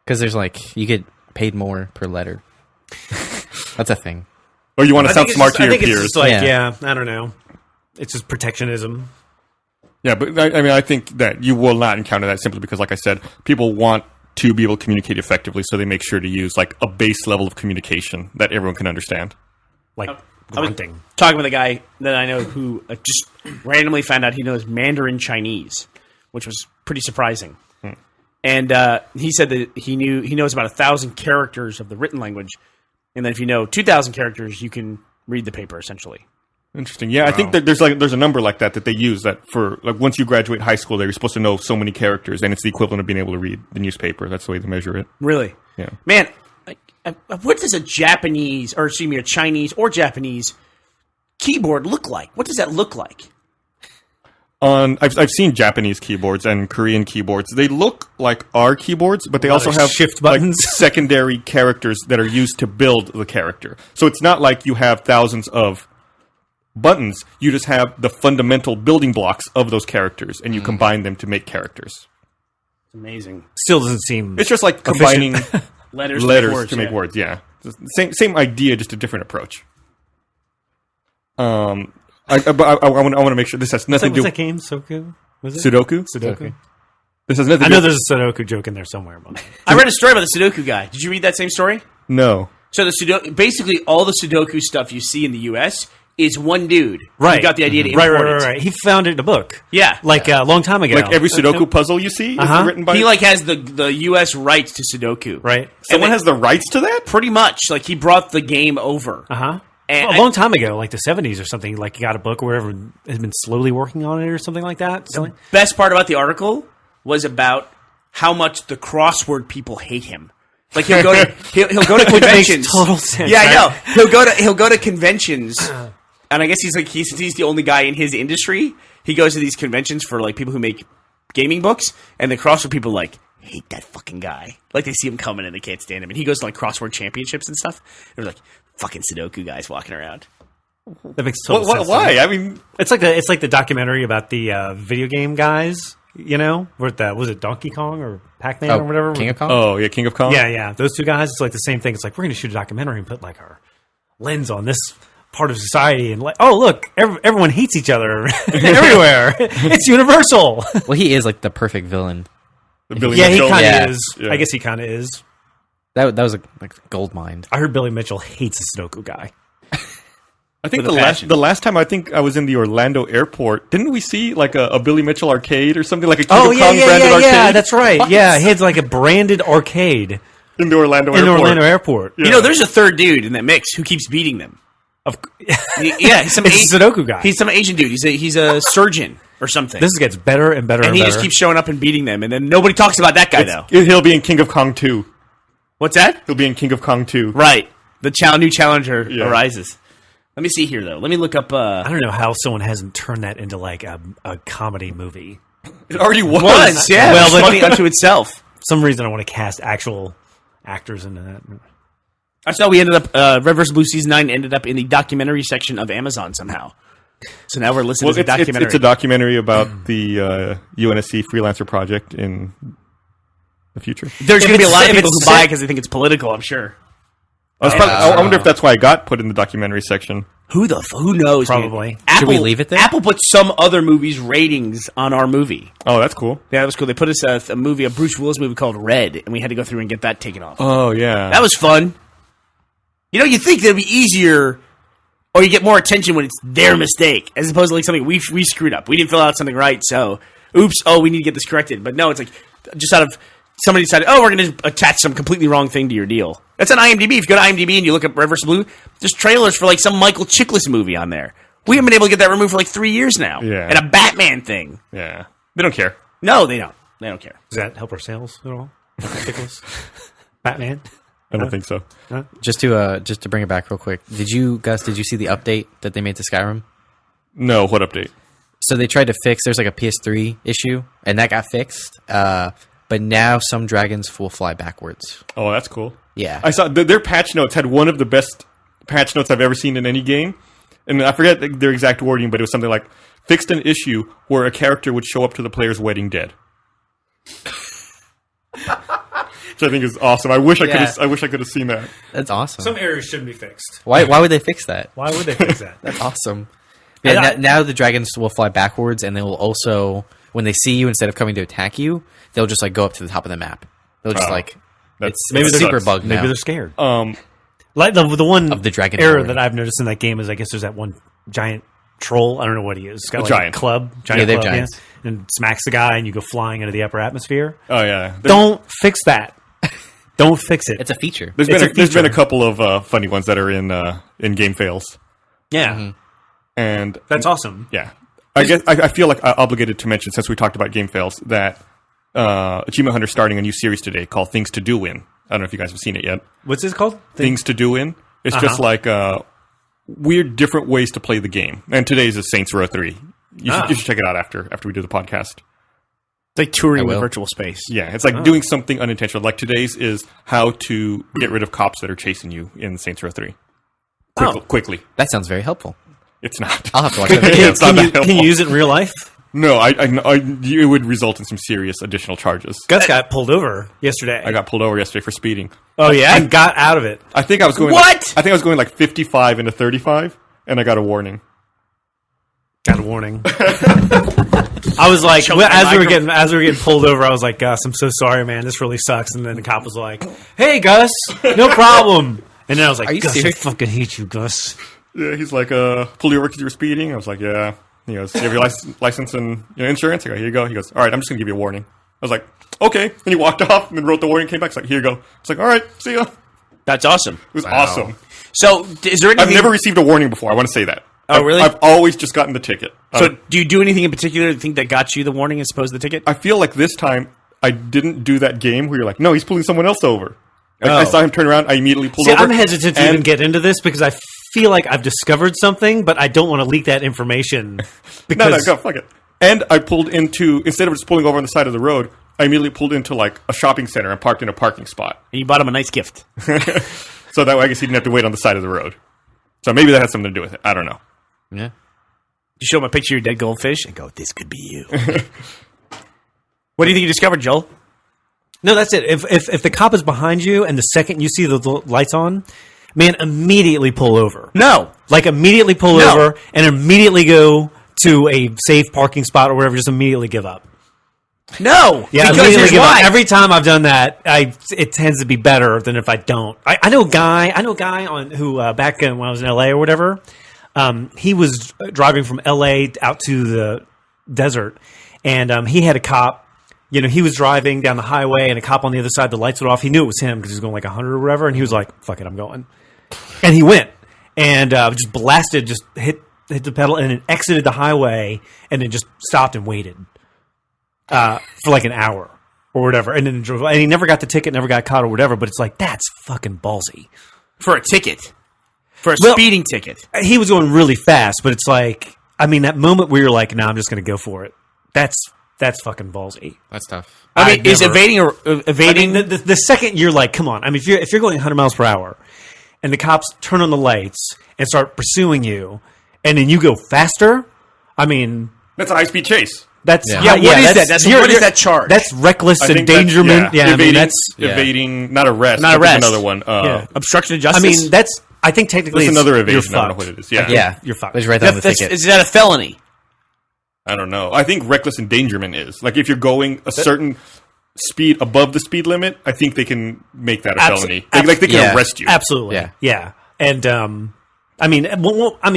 D: Because there's like you get paid more per letter. That's a thing.
B: Or you want to
C: I
B: sound
C: think it's
B: smart
C: just-
B: to
C: I
B: your
C: think it's
B: peers.
C: just like
D: Yeah.
C: I don't know. It's just protectionism.
B: Yeah, but I mean, I think that you will not encounter that simply because, like I said, people want to be able to communicate effectively, so they make sure to use like a base level of communication that everyone can understand.
C: Like
E: I was
C: grunting.
E: talking with a guy that I know who just randomly found out he knows Mandarin Chinese, which was pretty surprising. And he said that he knows about 1,000 characters of the written language, and then if you know 2,000 characters, you can read the paper essentially.
B: Interesting. Yeah, I think that there's a number like that they use that for like once you graduate high school, you're supposed to know so many characters, and it's the equivalent of being able to read the newspaper. That's the way they measure it.
E: Really?
B: Yeah.
E: Man, what does a Chinese or Japanese keyboard look like? What does that look like?
B: I've seen Japanese keyboards and Korean keyboards. They look like our keyboards, but they also
C: of
B: have
C: shift
B: like,
C: buttons.
B: secondary characters that are used to build the character. So it's not like you have thousands of buttons. You just have the fundamental building blocks of those characters, and you combine them to make characters.
E: It's amazing.
C: Still doesn't seem.
B: It's just like combining
E: Letters
B: letters to make words. Yeah, same idea, just a different approach. I want to make sure this has nothing to
C: What's
B: do
C: that game? Sudoku? Was it
B: Sudoku.
C: Sudoku.
B: This has nothing.
C: I
B: to
C: know
B: do
C: there's a Sudoku joke in there somewhere. But
E: I read a story about the Sudoku guy. Did you read that same story?
B: No.
E: So the Sudoku, basically all the Sudoku stuff you see in the U.S. is one dude who got the idea to
C: right,
E: import
C: right.
E: it.
C: He found it in a book.
E: Yeah.
C: like a long time ago.
B: Like every Sudoku puzzle you see is written by
E: He like has the U.S. rights to Sudoku.
C: right.
B: someone has the rights to that.
E: Pretty much. Like he brought the game over.
C: Uh-huh.
E: And
C: A long time ago, like the 70s or something, like he got a book where everyone has been slowly working on it or something like that. So,
E: Best part about the article was about how much the crossword people hate him. Like he'll go to he'll go to conventions.
C: total sense,
E: Yeah, I
C: right?
E: know. He'll go to conventions, and I guess he's the only guy in his industry. He goes to these conventions for like people who make gaming books, and the crossword people like hate that fucking guy. Like they see him coming and they can't stand him. And he goes to like crossword championships and stuff. They're like fucking Sudoku guys walking around.
C: that makes total sense.
B: Why? I mean,
C: It's like the documentary about the video game guys. You know, where that was it Donkey Kong or Pac-Man or whatever.
D: King of Kong?
B: oh yeah, King of Kong.
C: Yeah. Those two guys. It's like the same thing. It's like we're going to shoot a documentary and put like our lens on this part of society and like, oh look, everyone hates each other everywhere. It's universal.
D: Well, he is like the perfect villain.
B: Billy
C: Yeah, he
B: Mitchell.
C: kind of
D: Yeah.
C: is.
B: Yeah.
C: I guess he kind of is.
D: That was a like gold mine.
C: I heard Billy Mitchell hates the Sudoku guy.
B: I think
E: With a passion.
B: the last time I think I was in the Orlando airport, didn't we see like a Billy Mitchell arcade or something like a King of Kong branded arcade?
C: That's right. Yeah, he had like a branded arcade
B: in the Orlando
C: in
B: airport.
C: Orlando Airport.
E: You know, there's a third dude in that mix who keeps beating them.
C: Of,
E: Yeah, he's some
C: it's a Sudoku guy.
E: He's some Asian dude. He's a surgeon. or something.
C: This gets better and better and
E: he
C: better.
E: just keeps showing up and beating them, and then nobody talks about that guy, though.
B: He'll be in King of Kong 2.
E: What's that?
B: He'll be in King of Kong 2.
E: Right. The new challenger
B: Yeah.
E: arises. Let me see here, though. Let me look up...
C: I don't know how someone hasn't turned that into like a comedy movie.
B: It already was.
E: once, yeah.
C: Well,
E: Well,
C: but-
E: funny unto itself.
C: For some reason, I want to cast actual actors into that.
E: I saw we ended up... Red vs. Blue Season 9 ended up in the documentary section of Amazon somehow. So now we're listening
B: Well,
E: to the documentary.
B: it's a documentary about the UNSC freelancer project in the future.
E: There's going to be a lot of
C: if
E: people
C: it's
E: who buy
C: set-
E: it because they think it's political, I'm sure.
B: I wonder if that's why I got put in the documentary section.
E: Who knows? man?
C: Probably.
E: Apple,
D: we leave it there?
E: Apple put some other movies' ratings on our movie.
B: Oh, that's cool.
E: Yeah, that was cool. They put us a Bruce Willis movie called Red, and we had to go through and get that taken off.
B: Oh, yeah.
E: That was fun. You know, you think it'd be easier, or you get more attention when it's their mistake, as opposed to like something we screwed up. We didn't fill out something right, so oops. Oh, we need to get this corrected. But no, it's like just out of somebody decided, oh, we're going to attach some completely wrong thing to your deal. That's on IMDb. If you go to IMDb and you look up Red vs. Blue, there's trailers for like some Michael Chiklis movie on there. We haven't been able to get that removed for like 3 years now.
B: Yeah.
E: And a Batman thing.
B: Yeah. They don't care.
E: No, they don't. They don't care.
C: Does that help our sales at all? Ridiculous. Batman.
B: I don't think so.
D: Just to bring it back real quick. Did you see the update that they made to Skyrim?
B: No, what update?
D: So they tried to fix. There's like a PS3 issue, and that got fixed. But now some dragons will fly backwards.
B: Oh, that's cool.
D: Yeah.
B: I saw their patch notes had one of the best patch notes I've ever seen in any game. And I forget their exact wording, but it was something like, fixed an issue where a character would show up to the player's wedding dead. Which I think is awesome. I wish I could have seen that.
D: That's awesome.
C: Some areas shouldn't be fixed.
D: Why would they fix that?
C: Why would they fix that?
D: That's awesome. Yeah, now the dragons will fly backwards, and they will also, when they see you, instead of coming to attack you, they'll just like go up to the top of the map. They'll just it's
B: maybe
D: a
B: they're
D: super
B: nuts.
D: bug now.
C: Maybe they're scared. Like the one
D: Of the dragon
C: error
D: horde.
C: that I've noticed in that game is I guess there's that one giant troll. I don't know what he is. He's got
B: A
C: like
B: giant.
C: a club.
D: Yeah,
C: Giant
D: they have
C: club,
D: giants.
C: and smacks the guy, and you go flying into the upper atmosphere.
B: Oh, yeah.
C: Don't fix that. Don't fix it.
D: It's a feature.
B: There's
C: it's
B: been
C: a
B: there's been a
C: feature.
B: couple of funny ones that are in game fails.
C: Yeah,
B: And
C: that's awesome.
B: yeah. I guess I feel like I'm obligated to mention, since we talked about game fails, that Achievement Hunter's starting a new series today called Things to Do In. I don't know if you guys have seen it yet.
C: What's this called?
B: Things to Do In. It's just like weird, different ways to play the game. And today's is Saints Row 3. You should check it out after we do the podcast.
E: It's like touring
D: I
E: the
D: will.
E: virtual space.
B: Yeah, it's like doing something unintentional. Like today's is how to get rid of cops that are chasing you in Saints Row 3. Quickly.
D: That sounds very helpful.
B: It's not.
D: I'll have to watch that.
B: Yeah, it's not that
C: Can you
B: helpful.
C: use it in real life?
B: No, it would result in some serious additional charges.
C: Gus got pulled over yesterday.
B: I got pulled over yesterday for speeding.
C: oh yeah, and got out of it.
B: I think I was going.
E: What?
B: I think I was going like 55 into 35, and I got a warning.
C: Got a warning. I was like,
E: Choke my
C: as we were
E: microphone.
C: getting pulled over, I was like, Gus, I'm so sorry, man. This really sucks. And then the cop was like, Hey, Gus, no problem. And then I was like,
D: Are you
C: Gus,
D: serious?
C: I fucking hate you, Gus.
B: Yeah, he's like, pull you over because you were speeding. I was like, yeah. He goes, you have your license and insurance? I go, here you go. He goes, all right, I'm just going to give you a warning. I was like, okay. And he walked off and then wrote the warning, came back. He's like, here you go. It's like, all right, see ya. It
E: That's awesome.
B: was awesome.
E: So, is there anything...
B: I've never received a warning before. I want to say that.
E: Oh, really?
B: I've always just gotten the ticket.
E: So, do you do anything in particular to think that got you the warning as opposed to the ticket?
B: I feel like this time I didn't do that game where you're like, no, he's pulling someone else over. Like,
E: Oh.
B: I saw him turn around. I immediately pulled
C: See,
B: over.
C: I'm hesitant to
B: and-
C: even get into this because I feel like I've discovered something, but I don't want to leak that information. Because
B: No, go, fuck it. And I pulled into, instead of just pulling over on the side of the road, I immediately pulled into like a shopping center and parked in a parking spot.
E: And you bought him a nice gift.
B: So that way I guess he didn't have to wait on the side of the road. So maybe that had something to do with it. I don't know.
D: Yeah.
E: You show him a picture of your dead goldfish and go, this could be you. What do you think you discovered, Joel?
C: No, that's it. If the cop is behind you and the second you see the lights on, man, immediately pull over.
E: No.
C: Like immediately pull
E: No.
C: over and immediately go to a safe parking spot or whatever. Just immediately give up.
E: No.
C: Yeah,
E: because
C: immediately
E: here's
C: give
E: why.
C: up. Every time I've done that, it tends to be better than if I don't. I know a guy on who back when I was in LA or whatever. He was driving from LA out to the desert, and he had a cop. You know, he was driving down the highway, and a cop on the other side. The lights went off. He knew it was him because he was going like 100 or whatever, and he was like, "Fuck it, I'm going." And he went and just blasted, just hit hit the pedal, and then exited the highway, and then just stopped and waited for like an hour or whatever, and then drove. And he never got the ticket, never got caught or whatever. But it's like that's fucking ballsy
E: for a ticket, for a speeding ticket.
C: He was going really fast, but it's like, I mean, that moment where you're like, "Nah, I'm just going to go for it." That's fucking ballsy.
D: That's tough.
E: I mean, is evading or evading?
C: I mean, the second you're like, come on. I mean, if you're going 100 miles per hour, and the cops turn on the lights and start pursuing you, and then you go faster, I mean,
B: That's a high-speed chase.
C: that's
E: What is that? What is that charge?
C: That's reckless
B: I think
C: endangerment.
B: that's,
C: I mean, that's
B: evading, not arrest.
E: Not
B: but there's
E: arrest.
B: Another one.
E: obstruction of
C: I
E: justice.
C: mean, that's. I think technically
B: That's
C: it's,
B: another
C: you're
B: evasion. I don't know
C: fucked.
B: what it is. Yeah.
D: Yeah,
C: You're fucked.
D: It's right there on the ticket.
E: is that a felony?
B: I don't know. I think reckless endangerment is. Like, if you're going a certain speed above the speed limit, I think they can make that a felony. They can
D: Yeah.
B: arrest you.
C: Absolutely.
D: Yeah.
C: Yeah. And I mean,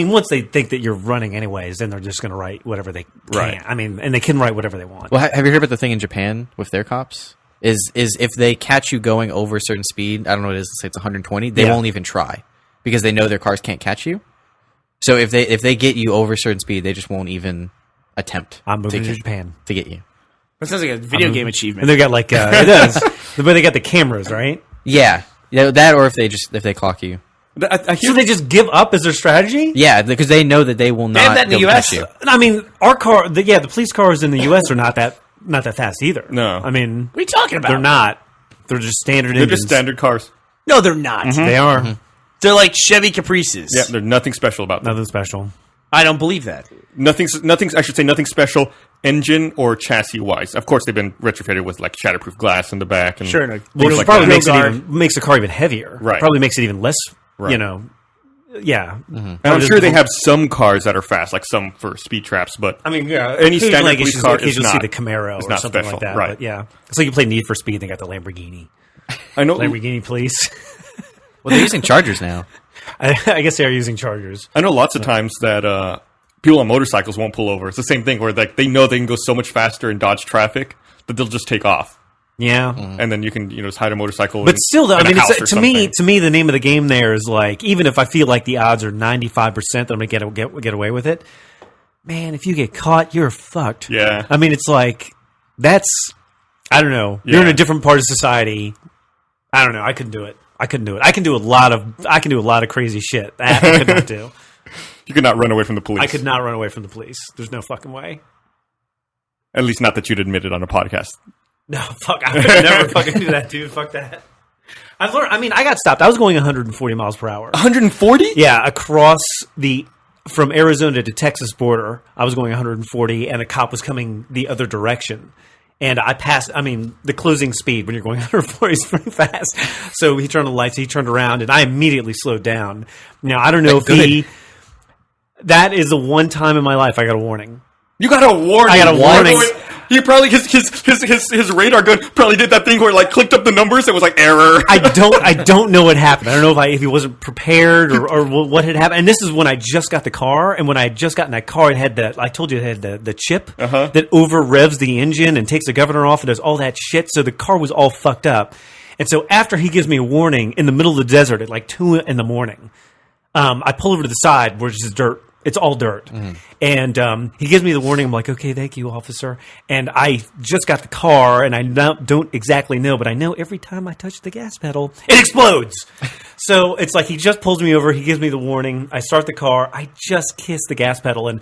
C: once they think that you're running anyways, then they're just going to write whatever they can.
B: Right.
C: I mean, and they can write whatever they want.
D: Well, have you heard about the thing in Japan with their cops? Is if they catch you going over a certain speed, I don't know what it is, let's say it's 120, they
C: Yeah.
D: won't even try because they know their cars can't catch you. So if they get you over a certain speed, they just won't even attempt
C: I'm moving to
D: get-
C: Japan.
D: to get you.
E: That sounds like a video game achievement.
C: And they've got like, it does. But they got the cameras, right?
D: Yeah, that or if they clock you.
B: I hear
C: So they just give up as their strategy?
D: Yeah, because they know that they will not.
E: have that in the
D: be able to
E: US?
D: catch you.
C: I mean, our car, the police cars in the U.S. are not that fast either.
B: No.
C: I mean,
E: What are you talking about?
C: they're not. They're just standard
B: they're
C: engines.
B: just standard cars.
E: No, they're not.
C: They are.
E: They're like Chevy Caprices.
B: Yeah, there's nothing special about them.
C: Nothing special.
E: I don't believe that.
B: Nothing's. I should say nothing special, engine or chassis wise. Of course, they've been retrofitted with like shatterproof glass in the back. And
E: Sure, no.
C: Well,
B: things
C: it
B: like
C: probably
B: that.
C: makes the car even heavier.
B: Right.
C: Probably makes it even less,
B: Right.
C: you know. Yeah.
B: And I'm sure they have some cars that are fast, like some for speed traps. But
C: I mean, yeah.
B: Any
C: occasionally,
B: standard
C: I guess
B: police
C: you'll-
B: car
C: occasionally
B: is
C: see
B: not-
C: the Camaro
B: it's
C: or
B: not
C: something
B: special,
C: like that.
B: right.
C: But yeah. It's like you play Need for Speed, they got the Lamborghini.
B: I know.
C: Lamborghini Police.
D: Well, they're using Chargers now.
C: I guess they are using Chargers.
B: I know lots of times that people on motorcycles won't pull over. It's the same thing where like they know they can go so much faster and dodge traffic that they'll just take off,
C: Yeah.
B: and then you can just hide a motorcycle.
C: But still, though, I mean,
B: it's,
C: to me, the name of the game there is like, even if I feel like the odds are 95% that I'm going to get away with it, man, if you get caught, you're fucked.
B: Yeah.
C: I mean, it's like, that's, I don't know. You're in a different part of society. I don't know. I couldn't do it. I can do a lot of crazy shit. That I could not do.
B: you could not run away from the police.
C: I could not run away from the police. There's no fucking way.
B: At least not that you'd admit it on a podcast.
C: No, fuck. I would never fucking do that, dude. Fuck that. I've learned. I mean, I got stopped. I was going 140 miles per hour.
B: 140?
C: Yeah, across from Arizona to Texas border, I was going 140, and a cop was coming the other direction. And I passed, I mean, the closing speed when you're going 140 is pretty fast. So he turned on the lights, he turned around, and I immediately slowed down. Now, I don't know if that is the one time in my life I got a warning.
B: You got a warning.
C: I got a warning.
B: He probably his radar gun probably did that thing where it like clicked up the numbers. It was like error.
C: I don't know what happened. I don't know if he wasn't prepared or what had happened. And this is when I just got the car, and when I had just gotten that car, it had I told you it had the chip that over revs the engine and takes the governor off and does all that shit. So the car was all fucked up. And so after he gives me a warning in the middle of the desert at like 2 a.m, I pull over to the side where it's just dirt. It's all dirt. And he gives me the warning. I'm like, okay, thank you, officer. And I just got the car, and I don't exactly know, but I know every time I touch the gas pedal, it explodes. So it's like he just pulls me over. He gives me the warning. I start the car. I just kiss the gas pedal, and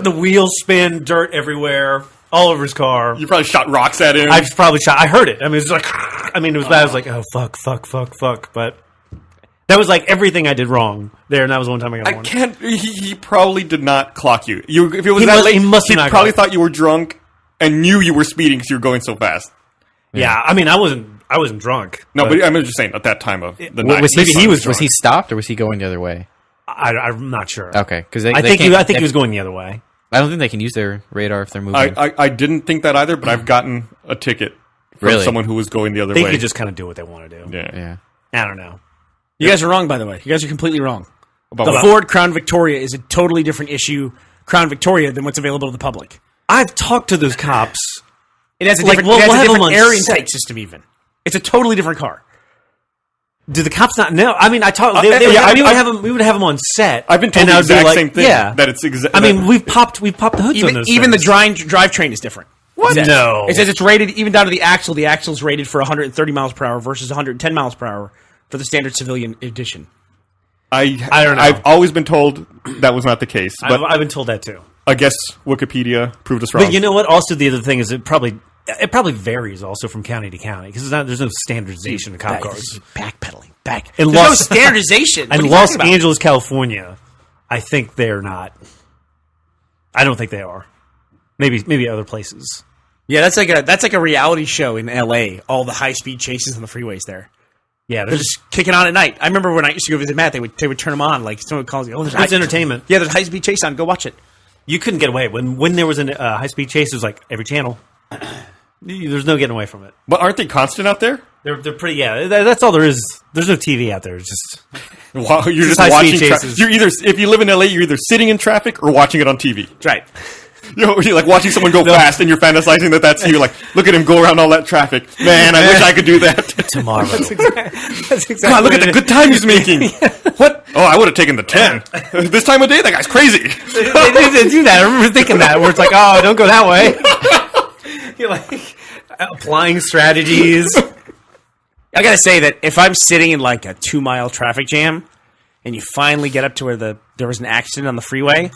C: the wheels spin, dirt everywhere, all over his car.
B: You probably shot rocks at him.
C: I probably shot. I heard it. I mean, it was like, it was bad. I was like, oh, fuck. But that was like everything I did wrong there, and that was one time I got
B: I
C: warned.
B: can't. He probably did not clock you. If it was
C: He
B: that
C: must-
B: late,
C: he must have not
B: probably
C: clocked.
B: thought you were drunk and knew you were speeding because you were going so fast.
C: Yeah, I mean, I wasn't drunk.
B: No, but I'm just saying at that time of the night.
D: Was he
B: drunk.
D: stopped or was he going the other way?
C: I'm not sure.
D: Okay, because
C: I think he was going the other way.
D: I don't think they can use their radar if they're moving.
B: I didn't think that either, but I've gotten a ticket from
D: Really?
B: someone who was going the other
C: They
B: way.
C: could just kind of do what they want to do.
B: yeah.
D: yeah.
C: I don't know.
E: You guys are wrong, by the way. You guys are completely wrong.
B: About
E: The
B: what?
E: Ford Crown Victoria is a totally different issue, Crown Victoria, than what's available to the public.
C: I've talked to those cops.
E: It has a
C: Like,
E: different,
C: we'll
E: it has
C: have
E: a
C: them
E: different
C: on
E: air
C: set.
E: intake system, even. It's a totally different car.
C: Do the cops not know? I mean, we would have them on set.
B: I've been told the exact same thing. Yeah, that it's exactly.
C: I mean, we've popped the hoods on those.
E: Even the
C: things.
E: drivetrain is different.
C: What? No.
E: It says it's rated even down to the axle. The axle's rated for 130 miles per hour versus 110 miles per hour for the standard civilian edition.
B: I don't know. I've always been told that was not the case, but
C: I've been told that too.
B: I guess Wikipedia proved us wrong.
C: But you know what? Also, the other thing is it probably varies also from county to county because there's no standardization of cop cars.
E: Backpedaling.
C: There's
E: no standardization.
C: In Los Angeles, California, I think they're not. I don't think they are. Maybe other places.
E: Yeah, that's like a reality show in L.A. All the high speed chases on the freeways there.
C: Yeah,
E: they're just kicking on at night. I remember when I used to go visit Matt, they would turn them on. Like someone calls you,
C: it's entertainment.
E: Yeah, there's a high speed chase on. Go watch it.
C: You couldn't get away when there was a high speed chase. It was like every channel. There's no getting away from it.
B: But aren't they constant out there?
C: They're pretty. Yeah, that's all there is. There's no TV out there. It's just
B: you're just watching chases. You're either if you live in LA, you're either sitting in traffic or watching it on TV.
E: That's right.
B: You're like watching someone go fast, and you're fantasizing that's you. Like, look at him go around all that traffic. Man, I wish I could do that
C: tomorrow. That's exactly.
B: God, look at the good time he's making. What? Oh, I would have taken the 10. This time of day, that guy's crazy.
C: They do that. I remember thinking that, where it's like, oh, don't go that way. You're like applying strategies.
E: I gotta say that if I'm sitting in like a 2-mile traffic jam, and you finally get up to where there was an accident on the freeway.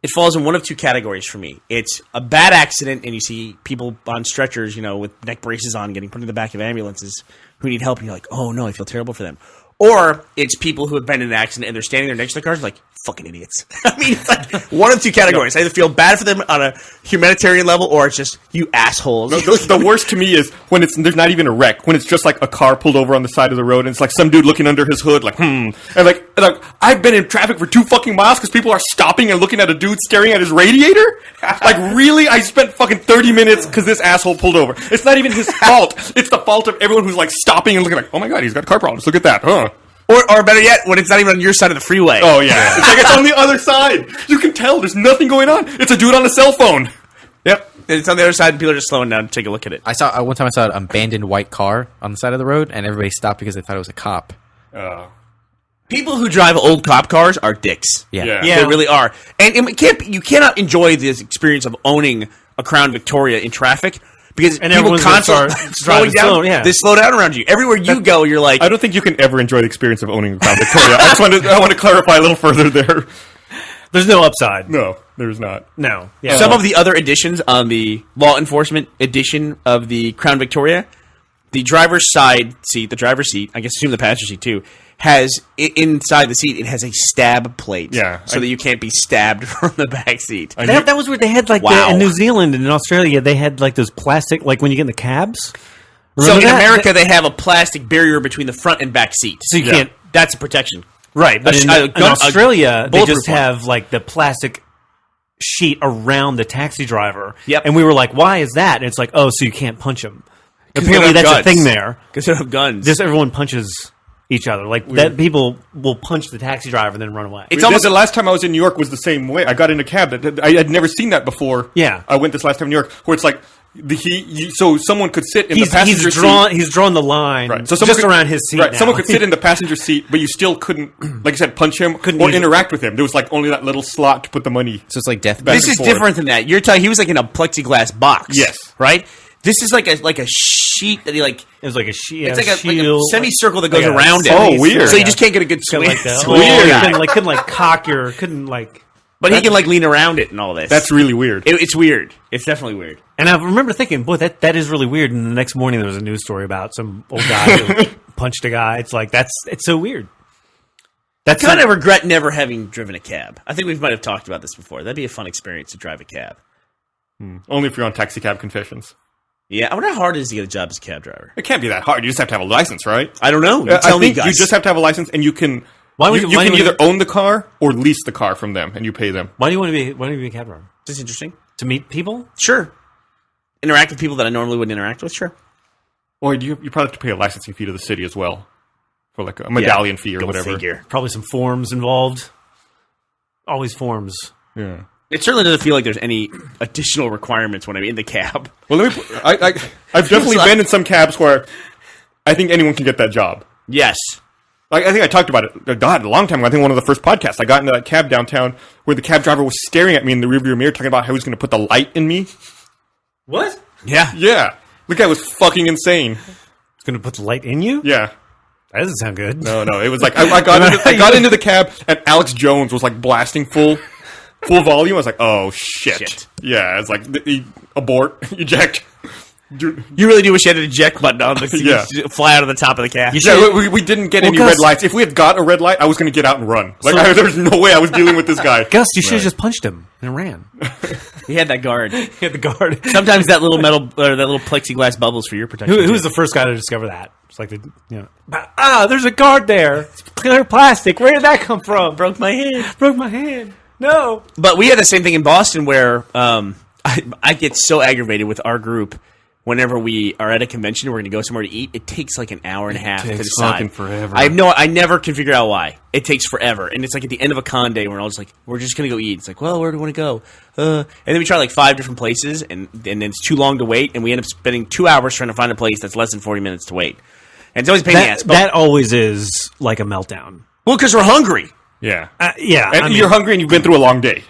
E: It falls in one of two categories for me. It's a bad accident, and you see people on stretchers, with neck braces on, getting put in the back of ambulances who need help, and you're like, oh no, I feel terrible for them. Or it's people who have been in an accident, and they're standing there next to the cars, like, fucking idiots. I mean, it's like one of two categories. I either feel bad for them on a humanitarian level, or it's just, you assholes.
B: No, the worst to me is when there's not even a wreck, when it's just like a car pulled over on the side of the road, and it's like some dude looking under his hood, like, and like I've been in traffic for 2 fucking miles because people are stopping and looking at a dude staring at his radiator? Like, really? I spent fucking 30 minutes because this asshole pulled over. It's not even his fault. It's the fault of everyone who's like stopping and looking like, oh my god, he's got car problems. Look at that, huh?
E: Or better yet, when it's not even on your side of the freeway.
B: Oh, yeah. It's like it's on the other side. You can tell there's nothing going on. It's a dude on a cell phone.
E: Yep. It's on the other side, and people are just slowing down to take a look at it.
D: One time I saw an abandoned white car on the side of the road, and everybody stopped because they thought it was a cop.
E: People who drive old cop cars are dicks.
D: Yeah.
E: They really are. And you cannot enjoy this experience of owning a Crown Victoria in traffic. Because people constantly slowing down. They slow down around you. Everywhere you go, you're like...
B: I don't think you can ever enjoy the experience of owning a Crown Victoria. I want to clarify a little further there.
C: There's no upside.
B: No, there's not.
C: No.
E: Yeah. Some of the other editions on the law enforcement edition of the Crown Victoria, the driver's side seat, the driver's seat, I guess assume the passenger seat too, has inside the seat, it has a stab plate.
B: Yeah.
E: So that you can't be stabbed from the back seat.
C: That was where they had in New Zealand and in Australia, they had like those plastic, like when you get in the cabs.
E: So in America, they have a plastic barrier between the front and back seat.
C: So you can't.
E: That's a protection.
C: Right. But in Australia, they just have like the plastic sheet around the taxi driver.
E: Yep.
C: And we were like, why is that? And it's like, oh, so you can't punch him. Apparently that's a thing there.
E: Because they don't have guns.
C: Just everyone punches each other. Like that, people will punch the taxi driver and then run away.
B: It's almost the last time I was in New York was the same way. I got in a cab. I had never seen that before.
C: Yeah.
B: I went this last time in New York where it's like, so someone could sit in the passenger seat.
C: He's drawn the line
B: so
C: just around his seat.
B: Right.
C: Now.
B: Someone could sit in the passenger seat, but you still couldn't, like I said, punch him or interact with him. There was like only that little slot to put the money.
D: So it's like death.
E: This is different than that. You're telling he was like in a plexiglass box.
B: Yes.
E: Right? This is like a sheet that he like.
C: It was like a sheet.
E: It's like a semicircle that goes around it.
B: Oh, weird!
E: So you just can't get a good swing.
C: Like that. Weird. Couldn't cock your.
E: But he can like lean around it and all this.
B: That's really weird.
E: It's weird. It's definitely weird.
C: And I remember thinking, boy, that is really weird. And the next morning there was a news story about some old guy who punched a guy. It's like it's so weird.
E: I kind of regret never having driven a cab. I think we might have talked about this before. That'd be a fun experience to drive a cab.
B: Only if you're on Taxi Cab Confessions.
E: Yeah, I wonder how hard it is to get a job as a cab driver.
B: It can't be that hard. You just have to have a license, right?
E: I don't know.
B: Tell me, guys. You just have to have a license, and you can. You can either own the car or lease the car from them, and you pay them.
C: Why do you want to be a cab driver?
E: Is this interesting?
C: To meet people?
E: Sure. Interact with people that I normally wouldn't interact with? Sure.
B: Or you probably have to pay a licensing fee to the city as well, for like a medallion fee or whatever.
E: Figure.
C: Probably some forms involved. Always forms.
B: Yeah.
E: It certainly doesn't feel like there's any additional requirements when I'm in the cab.
B: Well, I've definitely been in some cabs where I think anyone can get that job.
E: Yes.
B: Like, I think I talked about it, God, a long time ago. I think one of the first podcasts. I got into that cab downtown where the cab driver was staring at me in the rearview mirror talking about how he was going to put the light in me.
C: What?
E: Yeah.
B: Yeah. The guy was fucking insane.
C: It's going to put the light in you?
B: Yeah.
C: That doesn't sound good.
B: No, it was like, I got into the cab and Alex Jones was like blasting full volume. I was like, oh, shit. Yeah, it's like, abort, eject.
E: You really do wish you had an eject button on the fly out of the top of the cab.
B: Yeah, we didn't get any red lights. If we had got a red light, I was going to get out and run. Like, there was no way I was dealing with this guy.
C: Gus, you should have just punched him and ran.
E: He had that guard.
C: He had the guard.
E: Sometimes that little metal or that little plexiglass bubbles for your protection.
C: Who was the first guy to discover that? It's like, there's a guard there. It's clear plastic. Where did that come from?
E: Broke my hand.
C: Broke my hand. No.
E: But we had the same thing in Boston where I get so aggravated with our group. Whenever we are at a convention, we're going to go somewhere to eat. It takes like an hour and a half to decide.
B: It's fucking forever.
E: I never can figure out why. It takes forever, and it's like at the end of a con day, we're all just like, we're just going to go eat. It's like, well, where do we want to go? And then we try like 5 different places, and then it's too long to wait, and we end up spending 2 hours trying to find a place that's less than 40 minutes to wait. And it's always a pain in the ass.
C: That always is like a meltdown.
E: Well, because we're hungry.
B: Yeah.
C: Yeah.
B: And you're hungry and you've been through a long day.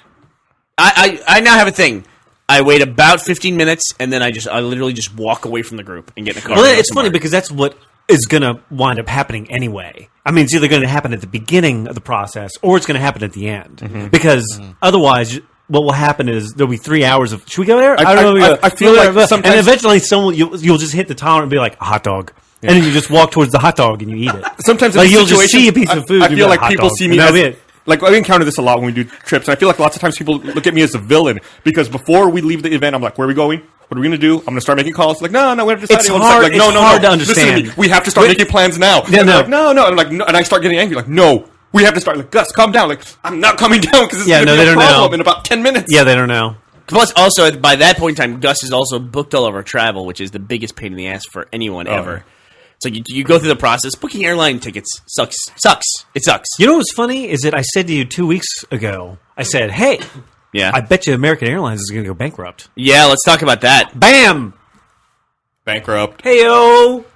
E: I now have a thing. I wait about 15 minutes, and then I literally just walk away from the group and get in the car.
C: Well, it's funny because that's what is going to wind up happening anyway. I mean, it's either going to happen at the beginning of the process or it's going to happen at the end. Mm-hmm. Because otherwise, what will happen is there'll be 3 hours of, should we go there? I don't know.
B: I feel like sometimes...
C: And eventually you'll just hit the tolerance and be like, a hot dog. Yeah. And then you just walk towards the hot dog and you eat it.
B: Sometimes
C: like you'll just see a piece of food.
B: I feel like people see me as... Like, I encounter this a lot when we do trips, and I feel like lots of times people look at me as a villain, because before we leave the event, I'm like, where are we going? What are we going to do? I'm going to start making calls. Like, no, we have to decide.
C: It's hard,
B: like, no,
C: to understand.
B: Listen to me. We have to start making plans now.
C: Yeah,
B: no. Like, no. And I'm like, no. And I start getting angry. Like, no. We have to start. Like, Gus, calm down. Like, I'm not coming down because it's going to be a problem in about 10 minutes.
C: Yeah, they don't know.
E: Plus, also, by that point in time, Gus is also booked all of our travel, which is the biggest pain in the ass for anyone ever. So you go through the process. Booking airline tickets sucks. It sucks.
C: You know what's funny is that I said to you 2 weeks ago, I said, hey, I bet you American Airlines is going to go bankrupt.
E: Yeah, let's talk about that.
C: Bam!
B: Bankrupt.
C: Hey-o!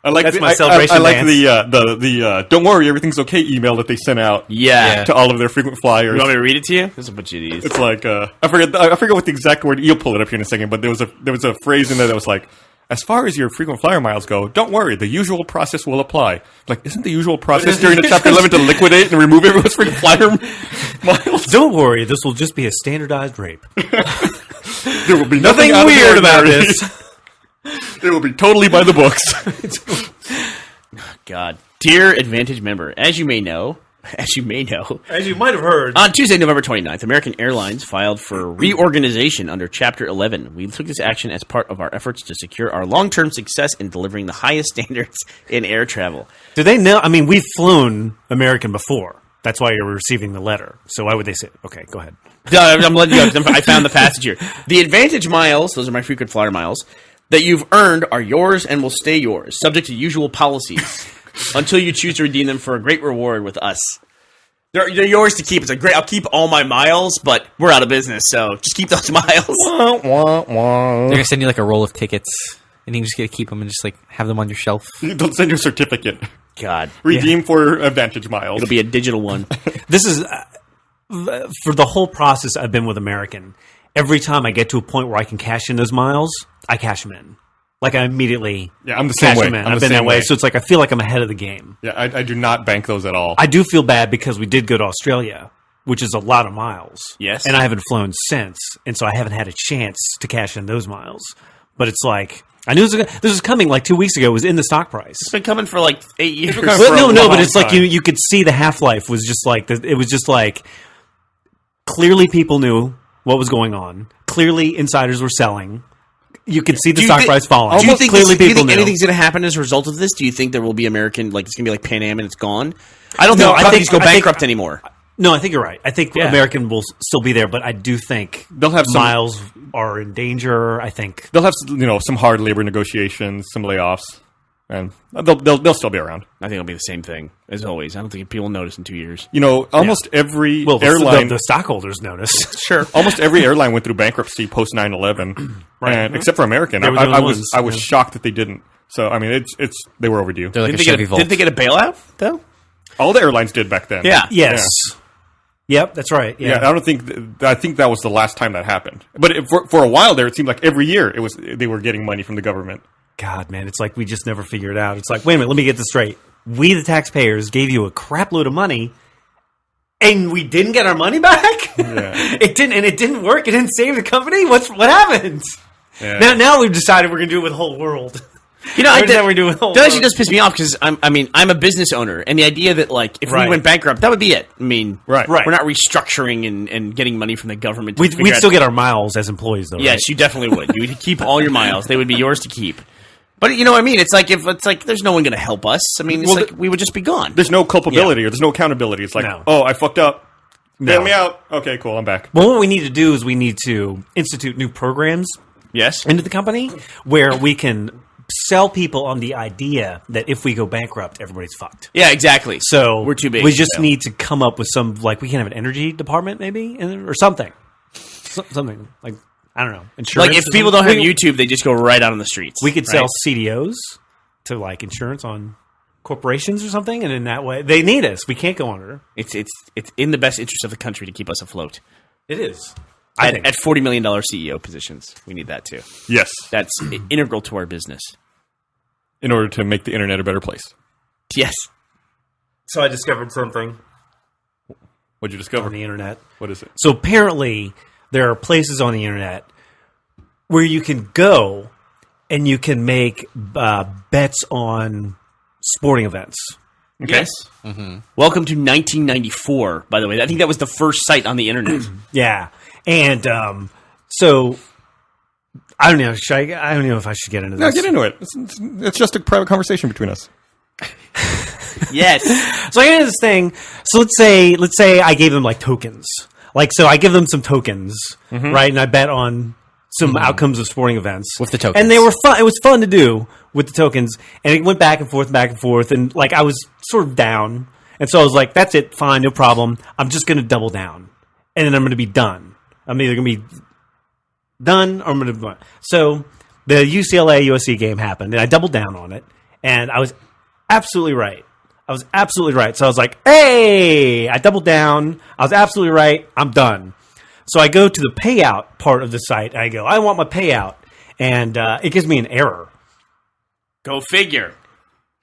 B: I like
C: my celebration
B: I like
C: dance.
B: the don't worry, everything's okay email that they sent out to all of their frequent flyers.
E: You want me to read it to you? There's a bunch of these.
B: It's like, I forget what the exact word, you'll pull it up here in a second, but there was a phrase in there that was like, as far as your frequent flyer miles go, don't worry, the usual process will apply. Like, isn't the usual process during the Chapter 11 to liquidate and remove everyone's frequent flyer miles?
C: Don't worry, this will just be a standardized rape.
B: There will be
C: nothing weird about this.
B: It will be totally by the books.
E: God. Dear Advantage member, as you might have heard, on Tuesday, November 29th, American Airlines filed for reorganization under Chapter 11. We took this action as part of our efforts to secure our long-term success in delivering the highest standards in air travel.
C: Do they know? I mean, we've flown American before. That's why you're receiving the letter. So why would they say, okay, go ahead.
E: I'm letting you go. I found the passage here. The Advantage miles, those are my frequent flyer miles, that you've earned are yours and will stay yours, subject to usual policies. Until you choose to redeem them for a great reward with us. They're yours to keep. It's like, great, I'll keep all my miles, but we're out of business, so just keep those miles.
D: They're going to send you like a roll of tickets, and you just get to keep them and just like have them on your shelf.
B: They'll send you a certificate.
E: God.
B: Redeem for Advantage miles.
E: It'll be a digital one.
C: This is, for the whole process I've been with American, every time I get to a point where I can cash in those miles, I cash them in. Like, I immediately
B: I'm the same way.
C: I've been that way. So it's like I feel like I'm ahead of the game.
B: Yeah, I do not bank those at all.
C: I do feel bad because we did go to Australia, which is a lot of miles.
E: Yes.
C: And I haven't flown since. And so I haven't had a chance to cash in those miles. But it's like, I knew this was coming like 2 weeks ago. It was in the stock price.
E: It's been coming for like 8 years.
C: But it's like you could see the half-life was just like, it was just like, clearly people knew what was going on. Clearly insiders were selling. You can see the stock price falling.
E: Do you think anything's going to happen as a result of this? Do you think there will be American, like it's going to be like Pan Am and it's gone? I don't think companies go bankrupt anymore.
C: No, I think you're right. I think American will still be there, but I do think
B: they'll have
C: miles are in danger. I think
B: they'll have some hard labor negotiations, some layoffs, and they'll still be around.
E: I think it'll be the same thing as always. I don't think people notice in 2 years.
B: Almost every airline,
C: the stockholders notice.
E: Sure,
B: almost every airline went through bankruptcy post 9/11, right? And except for American, I was shocked that they didn't. So I mean, it's they were overdue.
D: They're like
E: Did
D: a Chevy Volt.
E: they get a bailout though?
B: All the airlines did back then.
E: Yeah.
C: Yes. Yep, that's right.
B: Yeah, I don't think. I think that was the last time that happened. But for a while there, it seemed like every year they were getting money from the government.
C: God, man, it's like we just never figure it out. It's like, wait a minute, let me get this straight. We, the taxpayers, gave you a crap load of money, and we didn't get our money back.
B: Yeah.
C: It didn't work. It didn't save the company. What happened?
B: Yeah.
C: Now we've decided we're going to do it with the whole world.
E: You know,
C: That we're doing the whole
E: that actually
C: world.
E: does piss me off because I'm a business owner, and the idea that like if
C: Right.
E: we went bankrupt, that would be it. I mean,
B: Right.
E: we're not restructuring and getting money from the government. To
C: We'd
E: figure out-
C: still get our miles as employees, though.
E: Yes,
C: right?
E: you definitely would. You would keep all your miles; they would be yours to keep. But you know what I mean? It's like there's no one going to help us. I mean, it's
B: Well,
E: like we would just be gone.
B: There's no culpability or there's no accountability. It's like,
C: No.
B: oh, I fucked up.
C: No.
B: Bail me out. Okay, cool. I'm back.
C: Well, what we need to do is we need to institute new programs
E: Yes.
C: into the company where we can sell people on the idea that if we go bankrupt, everybody's fucked.
E: Yeah, exactly.
C: So
E: we're too big.
C: We just
E: to fail.
C: need to come up with some, like, we can have an energy department maybe, or something. Something like, I don't know, insurance.
E: Like if
C: or
E: people
C: something.
E: don't have YouTube, they just go right out on the streets.
C: we could
E: right?
C: sell CDOs to like insurance on corporations or something, and in that way they need us. We can't go under.
E: It's in the best interest of the country to keep us afloat.
C: It is. I think.
E: At $40 million CEO positions, we need that too.
B: Yes.
E: That's integral to our business.
B: In order to make the internet a better place.
E: Yes.
C: So I discovered something
B: What'd you
C: on
B: discover?
C: the internet.
B: What is it?
C: So apparently, there are places on the internet where you can go and you can make bets on sporting events.
E: Yes. Welcome to 1994, by the way. I think that was the first site on the internet.
C: Yeah, and so I don't know. I don't know if I should get into
B: No,
C: this.
B: get into it. It's just a private conversation between us.
E: Yes.
C: So I get into this thing. So let's say I gave them like tokens. Like, so I give them some tokens, right? And I bet on some outcomes of sporting events
D: With the tokens.
C: and they were fun. It was fun to do with the tokens, and it went back and forth, and like I was sort of down, and so I was like, "That's it, fine, no problem. I'm just going to double down, and then I'm going to be done. I'm either going to be done or I'm going to." So the UCLA USC game happened, and I doubled down on it, and I was absolutely right. So I was like, "Hey!" I doubled down. I was absolutely right. I'm done. So I go to the payout part of the site. And I go, "I want my payout," and it gives me an error.
E: Go figure.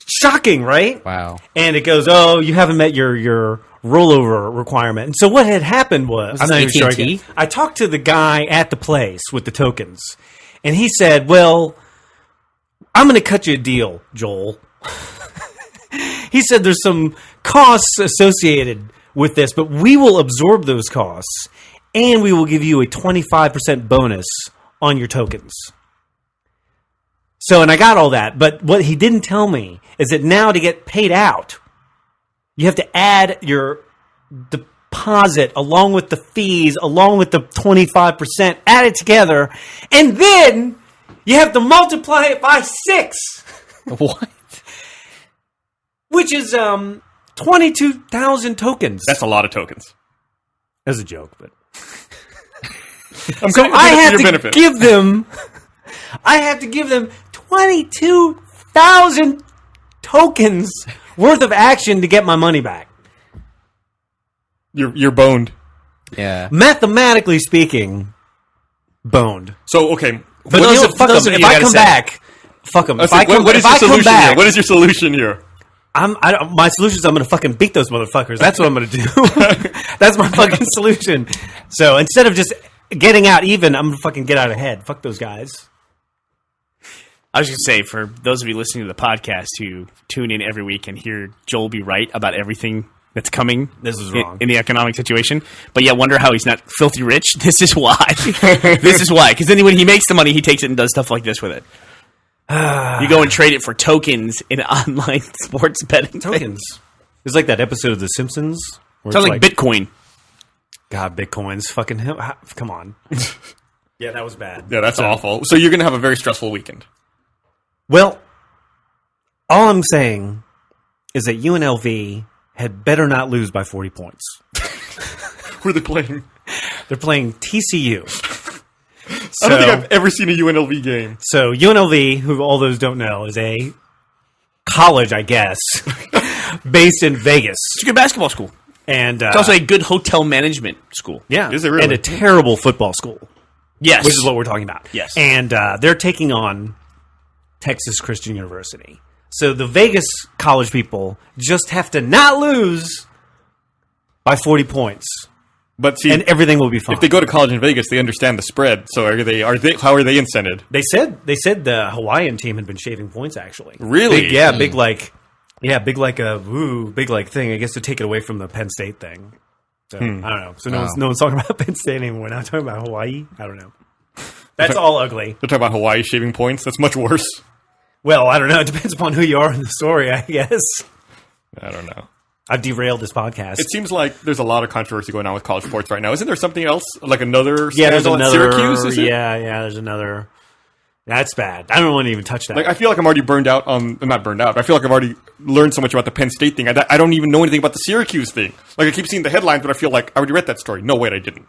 C: Shocking, right?
D: Wow.
C: And it goes, "Oh, you haven't met your rollover requirement." And so what had happened was, I'm
D: this
C: not even sure.
D: AT&T?
C: I talked to the guy at the place with the tokens, and he said, "Well, I'm going to cut you a deal, Joel." He said there's some costs associated with this, but we will absorb those costs, and we will give you a 25% bonus on your tokens. So, and I got all that, but what he didn't tell me is that now to get paid out, you have to add your deposit along with the fees, along with the 25%, add it together, and then you have to multiply it by 6.
D: What?
C: Which is 22,000 tokens.
B: That's a lot of tokens.
C: As a joke, but
B: I'm
C: so
B: going
C: I have
B: your
C: to
B: benefit.
C: give them. I have to give them 22,000 tokens worth of action to get my money back.
B: You're boned.
D: Yeah.
C: Mathematically speaking, boned.
B: So okay.
C: But
E: those of-
C: fuck
E: those
C: them.
E: of
C: If
E: you
C: I
E: gotta
C: come
E: say-
C: back, fuck them. If I come,
B: what is
C: if
B: your
C: I come
B: solution
C: back,
B: here? What is your solution here?
C: my solution is I'm going to fucking beat those motherfuckers. That's what I'm going to do. That's my fucking solution. So instead of just getting out even, I'm going to fucking get out ahead. Fuck those guys.
E: I was going to say, for those of you listening to the podcast who tune in every week and hear Joel be right about everything that's coming
C: This is wrong.
E: in the economic situation, but yeah, wonder how he's not filthy rich. This is why. This is why. Because then when he makes the money, he takes it and does stuff like this with it. You go and trade it for tokens in online sports betting.
C: Tokens. It's like that episode of The Simpsons. Where
E: Sounds
C: it's
E: like Bitcoin.
C: God, Bitcoins. Fucking hell. Come on. Yeah, that was bad.
B: Yeah, that's awful. So you're going to have a very stressful weekend.
C: Well, all I'm saying is that UNLV had better not lose by 40 points.
B: Who are they playing?
C: They're playing TCU.
B: I don't think I've ever seen a UNLV game.
C: So UNLV, who all those don't know, is a college, I guess, based in Vegas.
E: It's a good basketball school.
C: And
E: it's also a good hotel management school.
C: Yeah.
B: Is it really?
C: And a terrible football school.
E: Yes.
C: Which is what we're talking about.
E: Yes.
C: And they're taking on Texas Christian University. So the Vegas college people just have to not lose by 40 points.
B: But see,
C: and everything will be fine.
B: If they go to college in Vegas, they understand the spread. So how are they incented?
C: They said the Hawaiian team had been shaving points actually.
B: Really?
C: Big like thing. I guess to take it away from the Penn State thing. So I don't know. So no one's talking about Penn State anymore. We're not talking about Hawaii. I don't know. That's all ugly.
B: They're talking about Hawaii shaving points. That's much worse.
C: Well, I don't know. It depends upon who you are in the story, I guess.
B: I don't know.
C: I've derailed this podcast.
B: It seems like there's a lot of controversy going on with college sports right now. Isn't there something else? Like another
C: there's another,
B: Syracuse, is it?
C: Yeah, there's another. That's bad. I don't want to even touch that.
B: Like, I feel like I'm already burned out on... Not burned out. I feel like I've already learned so much about the Penn State thing. I don't even know anything about the Syracuse thing. Like, I keep seeing the headlines, but I feel like I already read that story. No, wait, I didn't.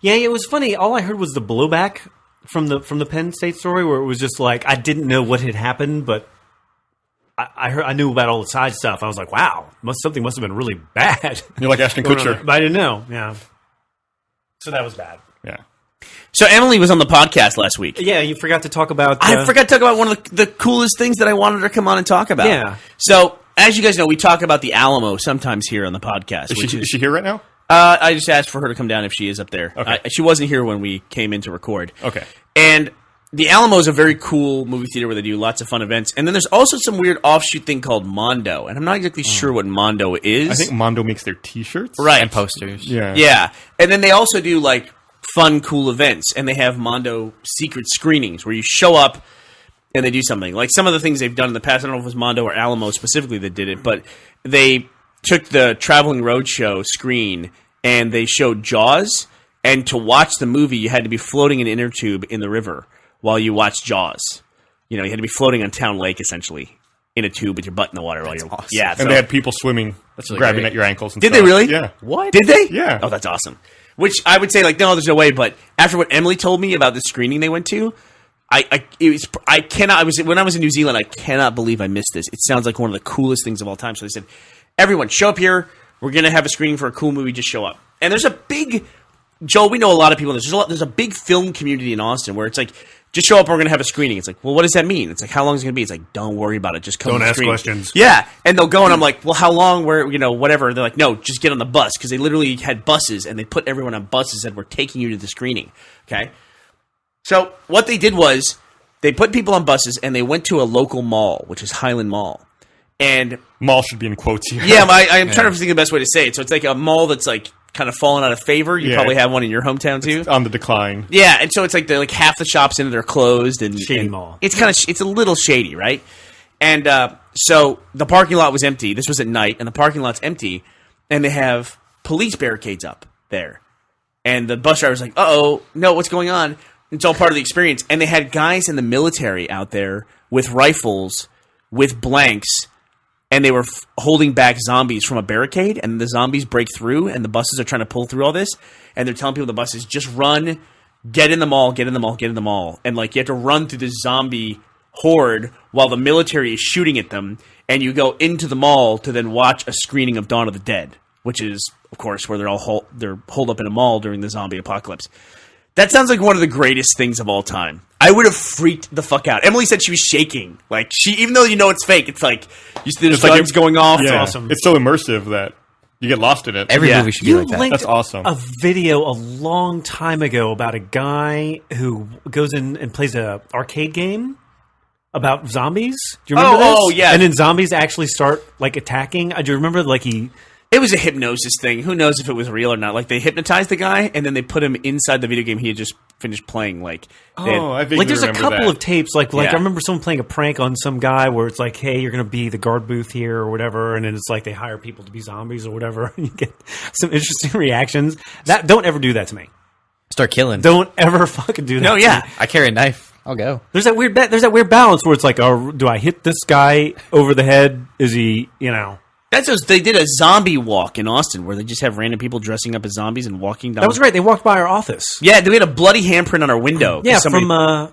C: Yeah, it was funny. All I heard was the blowback from the Penn State story, where it was just like, I didn't know what had happened, but I knew about all the side stuff. I was like, wow, something must have been really bad.
B: You're like Ashton Kutcher.
C: But I didn't know. Yeah. So that was bad.
B: Yeah.
E: So Emily was on the podcast last week.
C: Yeah, you forgot to talk about...
E: I forgot to talk about one of the coolest things that I wanted her to come on and talk about.
C: Yeah.
E: So, as you guys know, we talk about the Alamo sometimes here on the podcast.
B: Is she here right now?
E: I just asked for her to come down if she is up there.
B: Okay.
E: She wasn't here when we came in to record.
B: Okay.
E: And the Alamo is a very cool movie theater where they do lots of fun events. And then there's also some weird offshoot thing called Mondo. And I'm not exactly sure what Mondo is.
B: I think Mondo makes their T-shirts.
E: Right.
D: And posters.
B: Yeah.
E: Yeah. And then they also do, like, fun, cool events. And they have Mondo secret screenings where you show up and they do something. Like some of the things they've done in the past, I don't know if it was Mondo or Alamo specifically that did it, but they took the Traveling Roadshow screen and they showed Jaws. And to watch the movie, you had to be floating in an inner tube in the river while you watched Jaws. You know, you had to be floating on Town Lake, essentially, in a tube with your butt in the water while you're...
D: Awesome.
E: Yeah,
B: And they had people swimming,
D: really
B: grabbing
D: great.
B: at your ankles and
E: Did
B: stuff.
E: they really?
B: Yeah.
D: What?
E: Did they?
B: Yeah.
E: Oh, that's awesome. Which I would say, like, no, there's no way. But after what Emily told me about the screening they went to, when I was in New Zealand, I cannot believe I missed this. It sounds like one of the coolest things of all time. So they said, everyone, show up here. We're going to have a screening for a cool movie. Just show up. And there's a big, Joel, we know a lot of people in this. There's a big film community in Austin where it's like, just show up, we're going to have a screening. It's like, well, what does that mean? It's like, how long is it going to be? It's like, don't worry about it. Just come
C: Don't
E: to the
C: ask
E: screening.
C: questions.
E: Yeah. And they'll go, and I'm like, well, how long? Where, whatever. They're like, no, just get on the bus. Because they literally had buses, and they put everyone on buses and were taking you to the screening. Okay? So what they did was they put people on buses, and they went to a local mall, which is Highland Mall. And
B: Mall should be in quotes here.
E: yeah, I'm trying to think of the best way to say it. So it's like a mall that's like kind of fallen out of favor. You
B: Yeah.
E: probably have one in your hometown too.
B: It's on the decline.
E: Yeah, and so it's like half the shops in it are closed and
C: Shady mall.
E: It's kind of it's a little shady, right? And so the parking lot was empty. This was at night, and the parking lot's empty, and they have police barricades up there. And the bus driver's like, "Uh-oh, no, what's going on?" It's all part of the experience. And they had guys in the military out there with rifles, with blanks, and they were holding back zombies from a barricade, and the zombies break through, and the buses are trying to pull through all this, and they're telling people the buses, just run, get in the mall, get in the mall, get in the mall. And, like, you have to run through this zombie horde while the military is shooting at them, and you go into the mall to then watch a screening of Dawn of the Dead, which is, of course, where they're holed up in a mall during the zombie apocalypse. That sounds like one of the greatest things of all time. I would have freaked the fuck out. Emily said she was shaking. Like, even though you know it's fake, it's like, there's guns going off.
B: Yeah.
C: It's awesome.
B: It's so immersive that you get lost in it.
D: Every
E: Yeah.
D: movie should be like that.
C: linked
B: That's awesome.
C: a video a long time ago about a guy who goes in and plays a arcade game about zombies. Do you remember this?
E: Oh, yeah.
C: And then zombies actually start like attacking. Do you remember
E: It was a hypnosis thing. Who knows if it was real or not? Like, they hypnotized the guy, and then they put him inside the video game he had just finished playing. Like,
B: I vaguely
C: like there's a
B: remember
C: couple
B: that.
C: of tapes like
E: Yeah.
C: I remember someone playing a prank on some guy where it's like, hey, you're gonna be the guard booth here or whatever, and then it's like they hire people to be zombies or whatever, and you get some interesting reactions. Don't ever do that to me.
D: Start killing.
C: Don't ever fucking do that.
E: no,
C: to
E: yeah.
C: me.
D: I carry a knife. I'll go.
C: There's that weird balance where it's like, oh, do I hit this guy over the head? Is he,
E: They did a zombie walk in Austin where they just have random people dressing up as zombies and walking down.
C: That was great. They walked by our office.
E: Yeah, we had a bloody handprint on our window.
C: Yeah, from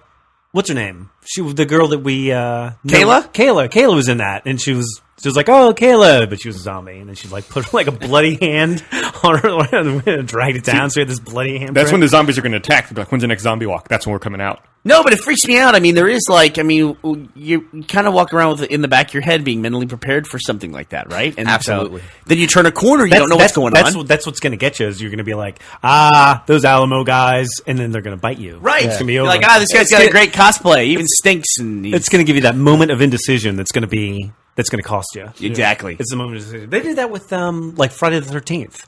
C: what's her name? She was the girl that we
E: Kayla?
C: Kayla was in that, and she was like, "Oh, Kayla," but she was a zombie, and then she like put like a bloody hand on her and dragged it down. So we had this bloody hand.
B: That's when the zombies are going to attack. They'll be like, when's the next zombie walk? That's when we're coming out.
E: No, but it freaks me out. I mean, there is you kind of walk around with in the back of your head being mentally prepared for something like that, right? And
D: Absolutely.
E: Then you turn a corner, you don't know what's going on.
C: That's what's going to get you. Is you're going to be like, those Alamo guys, and then they're going to bite you.
E: Right.
C: It's going to be
E: You're
C: over.
E: like, this guy's got a great cosplay. He even stinks. And
C: It's going to give you that moment of indecision that's going to cost you.
E: Exactly.
C: It's the moment of decision. They did that with like Friday the 13th,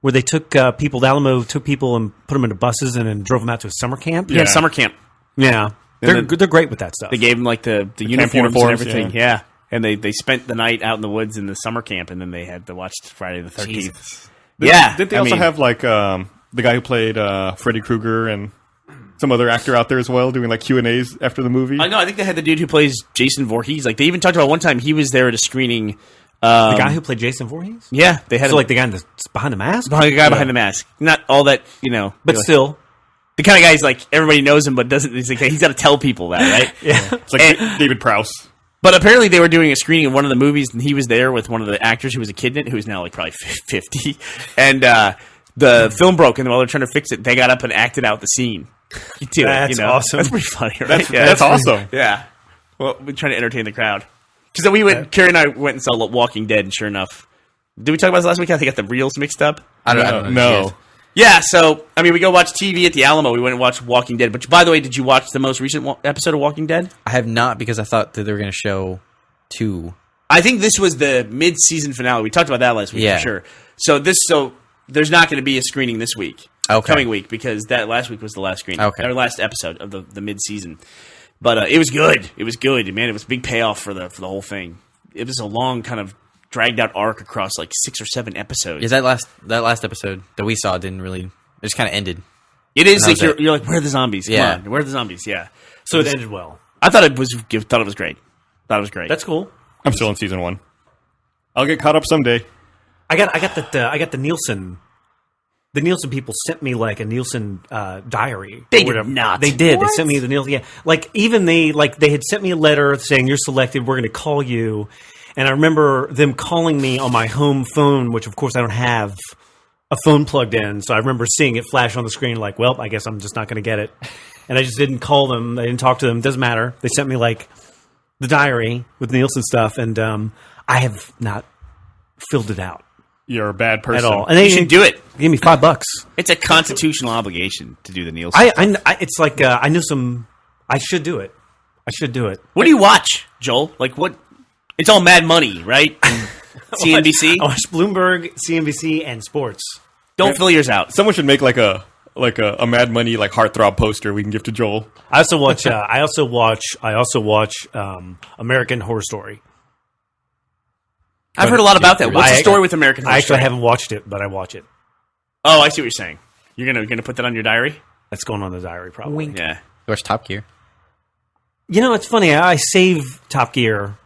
C: where they took people. The Alamo took people and put them into buses and then drove them out to a summer camp.
E: Yeah, summer camp.
C: Yeah. They're great with that stuff.
E: They gave them like the uniforms and everything. Yeah. And they spent the night out in the woods in the summer camp, and then they had to watch Friday the 13th. Yeah.
B: Didn't they also have like the guy who played Freddy Krueger and some other actor out there as well doing like Q&As after the movie?
E: I know. I think they had the dude who plays Jason Voorhees. Like they even talked about one time he was there at a screening.
C: The guy who played Jason Voorhees?
E: Yeah, they had
C: like the guy behind the mask?
E: The guy behind the mask. Not all that,
C: But still.
E: The kind of guy who's like, everybody knows him, but doesn't. He's got to tell people that, right?
C: Yeah.
B: It's like David Prowse.
E: But apparently they were doing a screening of one of the movies, and he was there with one of the actors who was a kid in it, who is now like probably 50. And the film broke, and while they're trying to fix it, they got up and acted out the scene.
C: That's awesome.
E: That's pretty funny, right?
B: That's awesome.
E: Yeah. Well, we're trying to entertain the crowd. Because then Carrie and I went and saw Walking Dead, and sure enough, did we talk about this last week? I think I got the reels mixed up.
D: I don't know.
B: No.
E: Yeah, so, I mean, we go watch TV at the Alamo. We went and watched Walking Dead. But, by the way, did you watch the most recent episode of Walking Dead?
D: I have not, because I thought that they were going to show 2.
E: I think this was the mid-season finale. We talked about that last week, for sure. So, there's not going to be a screening this week. Coming week, because that last week was the last screening. Or last episode of the mid-season. But it was good. It was good. Man, it was a big payoff for the whole thing. It was a long kind of dragged out arc across like 6 or 7 episodes.
D: Yeah, that last episode that we saw didn't really. It just kind of ended.
E: It is like you're like, where are the zombies?
D: Yeah,
E: come on, where are the zombies? Yeah.
C: So it ended well.
E: I thought it was great. Thought it was great.
C: That's cool.
B: I'm still in season 1. I'll get caught up someday.
C: I got the Nielsen. The Nielsen people sent me like a Nielsen diary.
E: They did not.
C: They did. What? They sent me the Nielsen. Yeah, like even they had sent me a letter saying you're selected. We're going to call you. And I remember them calling me on my home phone, which of course I don't have a phone plugged in. So I remember seeing it flash on the screen like, well, I guess I'm just not going to get it. And I just didn't call them. I didn't talk to them. Doesn't matter. They sent me like the diary with Nielsen stuff, and I have not filled it out.
B: You're a bad person.
C: At all. And they
E: should do it.
C: Give me $5.
E: It's a constitutional obligation to do the Nielsen.
C: It's like I knew some. I should do it.
E: What do you watch, Joel? Like what? It's all Mad Money, right? CNBC.
C: I watch Bloomberg, CNBC, and sports.
E: Don't fill yours out.
B: Someone should make like a Mad Money like heartthrob poster we can give to Joel.
C: I also watch. I also watch American Horror Story.
E: I've heard a lot about that. What's the story with American Horror Story?
C: I haven't watched it, but I watch it.
E: Oh, I see what you're saying. You're gonna put that on your diary?
C: That's going on the diary, probably.
D: Wink.
E: Yeah.
D: You watch Top Gear.
C: It's funny. I save Top Gear.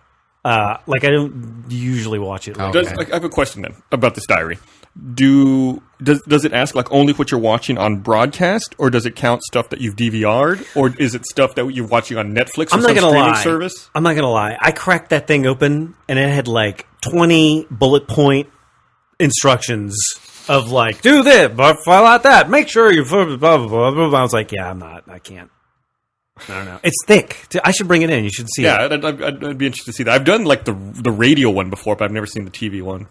C: Like I don't usually watch it.
B: I have a question then about this diary. Does it ask like only what you're watching on broadcast, or does it count stuff that you've DVR'd, or is it stuff that you're watching on Netflix or some streaming service?
C: I'm not gonna lie. I cracked that thing open and it had like 20 bullet point instructions of like do this, but fill out that, make sure you blah blah blah blah blah. I was like, yeah, I can't. I don't know. It's thick. I should bring it in. You should see it.
B: Yeah, I'd be interested to see that. I've done like the radio one before, but I've never seen the TV one.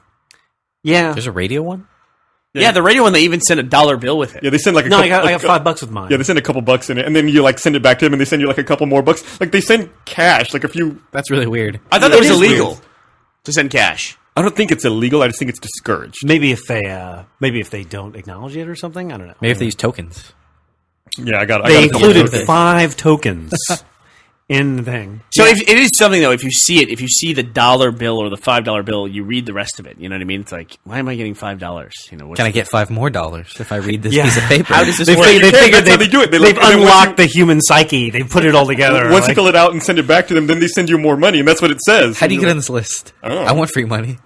C: Yeah.
D: There's a radio one?
E: Yeah, the radio one, they even sent $1 bill with it.
B: Yeah, they send like
C: I got $5 with mine.
B: Yeah, they send a couple bucks in it, and then you like send it back to them, and they send you like a couple more bucks. Like they send cash, like a few.
D: That's really weird.
E: I thought that was illegal to send cash.
B: I don't think it's illegal. I just think it's discouraged.
C: Maybe if they don't acknowledge it or something. I don't know.
D: Maybe if they use tokens.
B: Yeah, I got.
C: They included 5 tokens in the thing.
E: So if it is something though, if you see the $1 bill or the $5 bill, you read the rest of it. You know what I mean? It's like, why am I getting $5?
D: Can I get $5 more if I read this piece of paper?
E: How does this
C: they
E: work?
B: That's how they do it.
C: They've unlocked the human psyche. They've put it all together.
B: Once you fill it out and send it back to them, then they send you more money, and that's what it says.
D: How do you get on this list?
B: I don't know.
D: I want free money.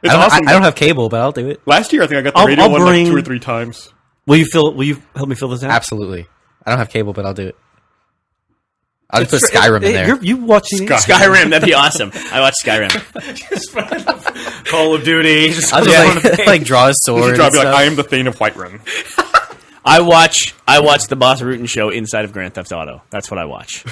B: It's awesome.
D: I don't have cable, but I'll do it.
B: Last year, I think I got the
C: I'll
B: radio one
C: bring-
B: like 2 or 3 times.
C: Will you help me fill this out?
D: Absolutely. I don't have cable, but I'll do it. I'll just put Skyrim in there.
C: You watching
E: Skyrim, that'd be awesome. I watched Skyrim.
C: Call of Duty?
D: I'll just like draw a sword.
B: You should be
D: and
B: like,
D: stuff.
B: I am the Thane of Whiterun.
E: I watch the Boss Rutan show inside of Grand Theft Auto. That's what I watch.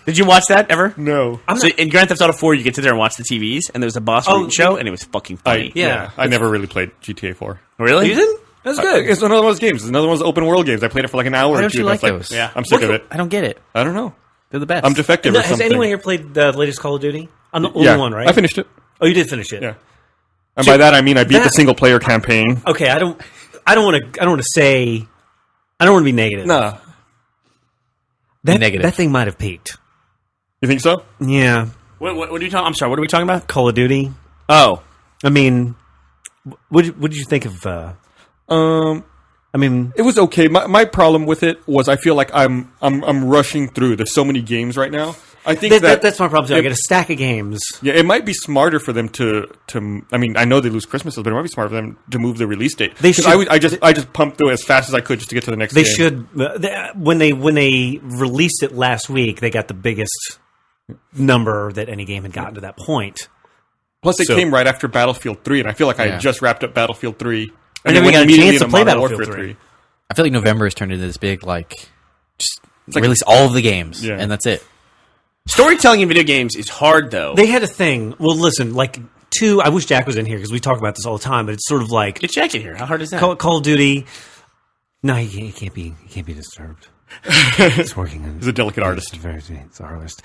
E: Did you watch that ever?
B: No.
E: So in Grand Theft Auto 4, you get to there and watch the TVs, and there was a Boss Rutan show, and it was fucking funny.
B: I never really played GTA 4.
E: Really?
C: You didn't? That's good.
B: It's another one of those games. It's another one of those open world games. I played it for like an hour
D: Why
B: or
D: don't
B: two.
D: you
B: and I
D: like
B: was
D: those?
E: Yeah.
B: I'm sick of it.
D: I don't get it.
B: I don't know.
D: They're the best.
B: I'm defective or
C: Has
B: something.
C: anyone here played the latest Call of Duty? I'm the only
B: Yeah,
C: one, right?
B: I finished it.
C: Oh, you did finish it.
B: Yeah. And by that I mean I beat the
C: that-
B: single player campaign.
C: Okay, I don't want to say. I don't want to be negative.
B: Nah.
D: Negative.
C: That thing might have peaked.
B: You think so?
C: Yeah,
E: What are you talking? I'm sorry. What are we talking about?
C: Call of Duty.
E: Oh,
C: I mean, what did you think of? I mean,
B: It was okay. My problem with it was I feel like I'm rushing through. There's so many games right now. I think
C: that's my problem too. I
B: it-
C: get a stack of games.
B: Yeah, it might be smarter for them to. I mean, I know they lose Christmases, but it might be smarter for them to move the release date.
C: They
B: 'Cause
C: should-
B: I just pumped through it as fast as I could just to get to the next.
C: They
B: game.
C: should when they released it last week. They got the biggest number that any game had gotten to that point.
B: Plus, they
C: So-
B: came right after Battlefield 3, and I feel like I
D: Yeah.
B: had just wrapped up Battlefield 3,
C: And then we
B: went
C: got a
B: immediately
C: chance to
B: into
C: play
B: Modern
C: Battlefield
B: Warfare
C: 3.
D: I feel like November has turned into this big just
B: like-
D: release all of the games,
B: Yeah.
D: and that's it.
E: storytelling in video games is hard though.
C: They had a thing. Well, listen, like I wish Jack was in here because we talk about this all the time. But it's sort of like
E: Get Jack in here. How hard is that?
C: Call of Duty. No, he can't be disturbed. He's working.
B: He's a delicate artist.
C: It's an artist.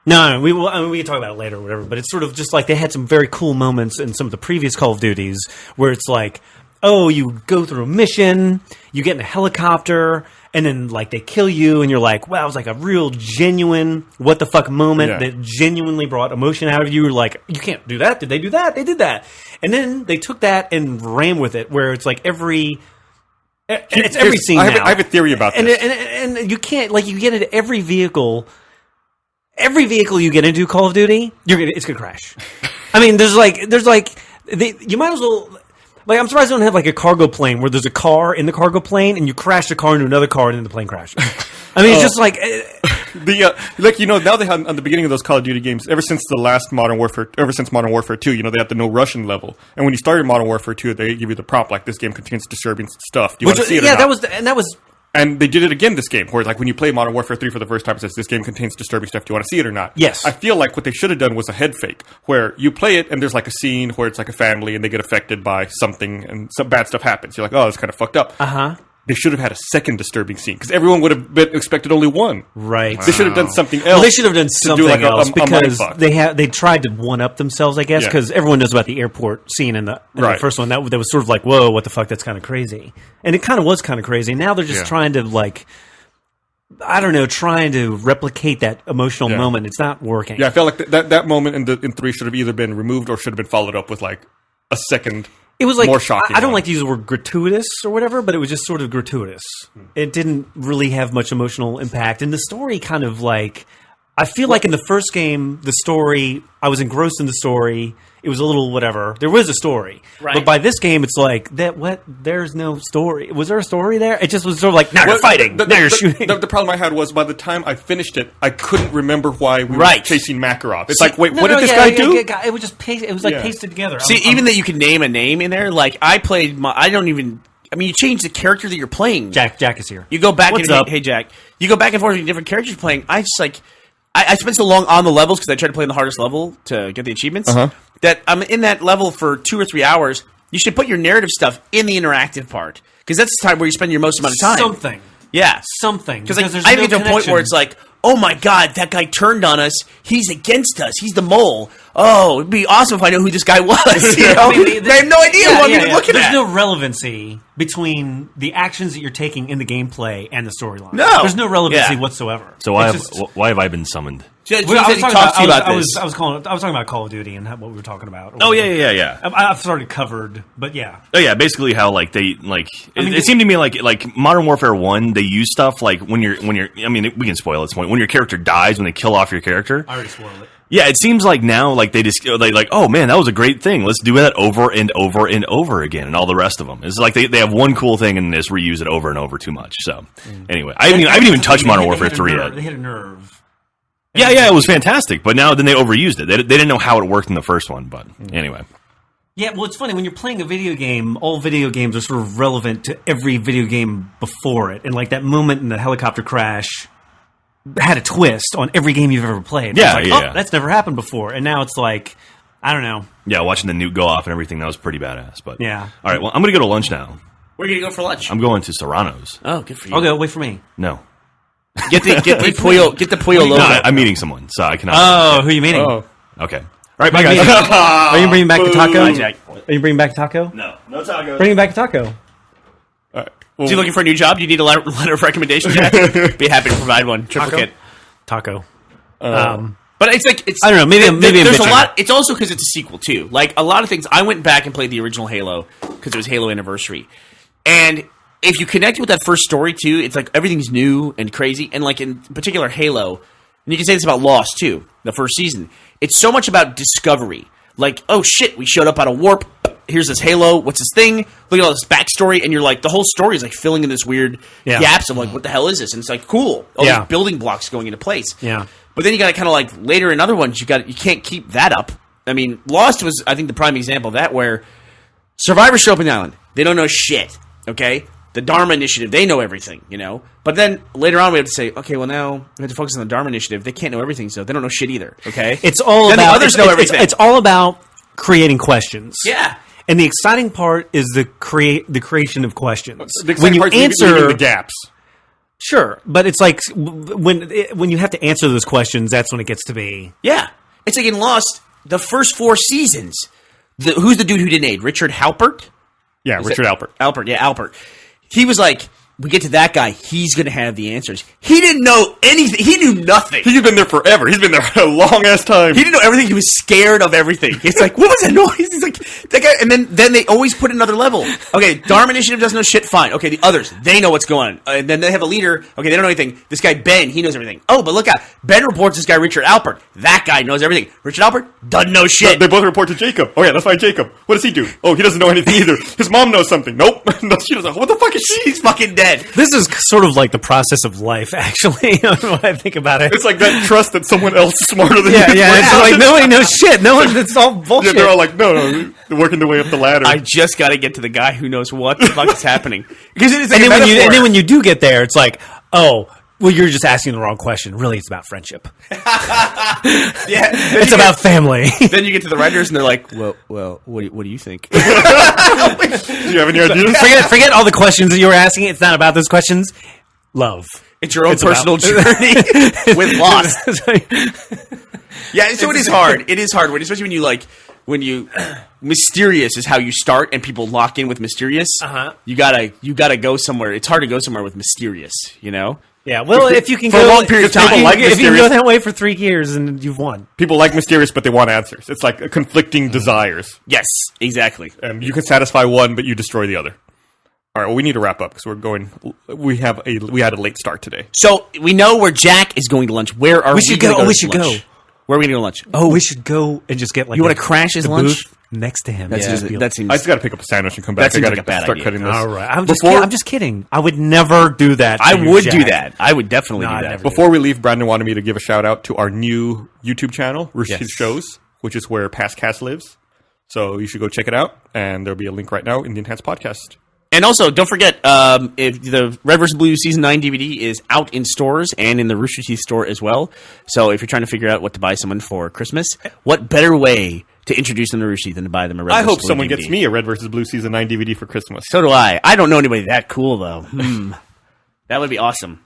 C: No, we can talk about it later or whatever. But it's sort of just like they had some very cool moments in some of the previous Call of Duties where it's like, oh, you go through a mission, you get in a helicopter, and then like they kill you, and you're like, wow, it was like a real genuine what the fuck moment
B: Yeah.
C: that genuinely brought emotion out of you. You're like, you can't do that. Did they do that? They did that. And then they took that and ran with it, where it's like every scene.
B: I
C: now.
B: have a theory about
C: And,
B: this.
C: and you can't, like, you get into every vehicle you get into Call of Duty, it's gonna crash. I mean, there's like you might as well. Like, I'm surprised they don't have like a cargo plane where there's a car in the cargo plane and you crash the car into another car and then the plane crashes. I mean, it's just like
B: Now they had on the beginning of those Call of Duty games, ever since Modern Warfare 2, they had the no Russian level. And when you started Modern Warfare 2, they give you the prompt like this game contains disturbing stuff. Do you want to see it? Or not?
C: that was.
B: And they did it again this game, where like when you play Modern Warfare 3 for the first time, it says this game contains disturbing stuff. Do you want to see it or not?
C: Yes.
B: I feel like what they should have done was a head fake, where you play it and there's like a scene where it's like a family and they get affected by something and some bad stuff happens. You're like, oh, that's kind of fucked up. They should have had a second disturbing scene because everyone would have expected only one.
C: Right.
B: They should have done something else.
C: Well, they should have done
B: to
C: something
B: do like
C: else
B: a
C: because
B: mindfuck.
C: they tried to one up themselves, I guess,
B: Yeah.
C: because everyone knows about the airport scene in the
B: Right.
C: first one. That was sort of like, whoa, what the fuck? That's kind of crazy, and it kind of was kind of crazy. Now they're just trying to like, I don't know, trying to replicate that emotional
B: Yeah.
C: moment. It's not working.
B: Yeah, I felt like that moment in 3 should have either been removed or should have been followed up with like a second.
C: It was like
B: more shocking
C: I don't
B: one.
C: like to use the word gratuitous or whatever, but it was just sort of gratuitous. It didn't really have much emotional impact, and the story kind of like I feel like in the first game, the story I was engrossed in the story. It was a little whatever. There was a story,
E: Right.
C: but by this game, it's like that. What? There's no story. Was there a story there? It just was sort of like now you're fighting, now you're shooting.
B: The problem I had was by the time I finished it, I couldn't remember why we
E: Right.
B: were chasing Makarov. It's like, wait,
C: No,
B: what did
C: no,
B: this
C: yeah,
B: guy do?
C: It was just it was like
B: Yeah.
C: pasted together.
E: See, even that you can name a name in there, like I played I don't even. I mean, you change the character that you're playing.
C: Jack is here.
E: You go back
C: What's
E: and
C: up?
E: hey Jack, you go back and forth with different characters you're playing. I just like I spent so long on the levels because I tried to play on the hardest level to get the achievements that I'm in that level for 2 or 3 hours. You should put your narrative stuff in the interactive part because that's the time where you spend your most amount of time.
C: Something.
E: Yeah,
C: Something.
E: because like,
C: there's
E: I
C: no
E: get to a point
C: connection.
E: where it's like, oh my god, that guy turned on us. He's against us. He's the mole. Oh, it'd be awesome if I knew who this guy was. You know?
C: I mean,
E: I have no idea who I'm even looking
C: There's
E: at.
C: no relevancy between the actions that you're taking in the gameplay and the storyline.
E: No.
C: There's no relevancy
E: Yeah.
C: whatsoever.
G: So why
C: It's just-
G: why have I been summoned?
E: Just,
C: Well, I was talking
E: talk to you about
C: I
E: this.
C: was talking about Call of Duty and what we were talking about.
G: Oh yeah.
C: I've sort of covered, but yeah.
G: Oh yeah, basically how like they like
C: mean,
G: it seemed to me like Modern Warfare 1 they use stuff like when you're I mean we can spoil it at this point when your character dies when they kill off your character.
C: I already spoiled it.
G: Yeah, it seems like now, like they just like, oh man, that was a great thing. Let's do that over and over and over again, and all the rest of them. It's like they have one cool thing and just reuse it over and over too much. So anyway, I haven't even touched Modern Warfare 3 yet.
C: They hit a nerve.
G: Yeah, it was fantastic, but now then they overused it. They didn't know how it worked in the first one, but anyway.
C: Yeah, well, it's funny when you're playing a video game. All video games are sort of relevant to every video game before it, and like that moment in the helicopter crash had a twist on every game you've ever played.
G: Yeah,
C: it's like, oh, that's never happened before, and now it's like, I don't know.
G: Yeah, watching the nuke go off and everything, that was pretty badass. But
C: Yeah.
G: all right, well, I'm gonna go to lunch now.
E: Where are you going to go for lunch?
G: I'm going to Serrano's.
E: Oh, good for you.
C: Okay, wait for me.
G: No,
E: Get the pollo
G: no,
E: logo.
G: I'm meeting someone, so I cannot.
C: Oh, who are you meeting?
B: Oh.
G: Okay. All right, bye guys.
C: Are you bringing back the taco?
E: Hi, Jack.
C: Are you bringing back a taco?
G: No taco.
C: Bringing back a taco.
B: All right. Well,
E: Is he looking for a new job? Do you need a letter of recommendation, Jack? Be happy to provide one. Triplicate.
C: Taco.
E: But it's like it's.
C: I don't know, maybe I'm
E: there's a
C: bitching.
E: lot. It's also because it's a sequel too. Like a lot of things, I went back and played the original Halo because it was Halo Anniversary, and if you connect with that first story too, it's like everything's new and crazy. And like in particular Halo, and you can say this about Lost too, the first season. It's so much about discovery. Like, oh shit, we showed up out of warp. Here's this Halo. What's this thing? Look at all this backstory, and you're like, the whole story is like filling in this weird gaps of like, what the hell is this? And it's like, cool, all these building blocks going into place.
C: Yeah.
E: But then you got to kind of like later in other ones, you can't keep that up. I mean, Lost was, I think, the prime example of that, where survivors show up on the island, they don't know shit. Okay, the Dharma Initiative, they know everything, you know. But then later on, we have to say, okay, well now we have to focus on the Dharma Initiative. They can't know everything, so they don't know shit either. Okay,
C: It's all
E: then
C: about
E: the others know everything.
C: It's all about creating questions.
E: Yeah.
C: And the exciting part is the creation of questions.
B: the exciting part's leaving the gaps.
C: Sure, but it's like when you have to answer those questions, that's when it gets to be.
E: Yeah, it's like in Lost, the first 4 seasons. Who's the dude who didn't aid? Richard Halpert.
B: Yeah, Richard Alpert.
E: Alpert. He was like, we get to that guy, he's going to have the answers. He didn't know anything. He knew nothing.
B: He's been there forever. He's been there a long ass time.
E: He didn't know everything. He was scared of everything. It's like, what was that noise? He's like, that guy. And then they always put another level. Okay, Dharma Initiative doesn't know shit. Fine. Okay, the others, they know what's going on. And then they have a leader. Okay, they don't know anything. This guy, Ben, he knows everything. Oh, but look out. Ben reports this guy, Richard Alpert. That guy knows everything. Richard Alpert doesn't know shit.
B: They both report to Jacob. Oh yeah, that's why Jacob. What does he do? Oh, he doesn't know anything either. His mom knows something. Nope. No, she doesn't. What the fuck is she?
E: He's fucking dead.
C: This is sort of like the process of life, actually. When I think about it,
B: It's like that trust that someone else is smarter than you.
C: it's like nobody knows shit. No one. It's all bullshit.
B: Yeah, they're all like, no, they're working their way up the ladder.
E: I just got to get to the guy who knows what the fuck is happening. Because it is like
C: and,
E: a
C: then
E: metaphor.
C: when you do get there, it's like, oh, well, you're just asking the wrong question. Really, it's about friendship.
E: Yeah,
C: It's about family.
E: Then you get to the writers, and they're like, well, what do you think?
B: Do you have any ideas?
C: forget all the questions that you were asking. It's not about those questions. Love.
E: It's your own
C: It's
E: personal
C: about-
E: journey with Lost. Yeah, so it is hard. It is hard, especially when you mysterious is how you start, and people lock in with mysterious. You gotta go somewhere. It's hard to go somewhere with mysterious, you know.
C: Yeah, well, if you can
B: For a
C: go
B: long period of time,
C: if you,
B: like
C: if you can go
B: mysterious-
C: that way for 3 years, and you've won.
B: People like mysterious, but they want answers. It's like conflicting desires.
E: Yes, exactly.
B: And you can satisfy one, but you destroy the other. All right, well, we need to wrap up because we're going. We had a late start today.
E: So we know where Jack is going to lunch. Where are we?
C: We should go.
E: gonna
C: We
E: to
C: should
E: lunch?
C: go.
E: Where are we going to go to lunch?
C: Oh, we should go and just get like.
E: You wanna crash his
C: the
E: lunch?
C: booth next to him?
E: That seems.
B: I just got to pick up a sandwich and come back.
E: That seems
B: I
E: like
B: got
E: a bad
B: to start
E: idea.
B: cutting this.
C: All right. I'm just kidding. I would never do that.
E: I
C: to you,
E: would
C: Jack.
E: do that. I would definitely
C: No,
E: do
C: I'd
E: that.
C: never do
B: Before we leave, Brandon wanted me to give a shout out to our new YouTube channel, Rooster
C: Yes.
B: Shows, which is where Past Cast lives. So you should go check it out, and there'll be a link right now in the Enhanced Podcast.
E: And also, don't forget, if the Red vs. Blue Season 9 DVD is out in stores and in the Rooster Teeth store as well. So if you're trying to figure out what to buy someone for Christmas, what better way to introduce them to Rooster Teeth than to buy them a Red
B: I
E: vs.
B: hope
E: Blue
B: someone
E: DVD?
B: gets me a Red vs. Blue Season 9 DVD for Christmas.
E: So do I. I don't know anybody that cool, though. That would be awesome.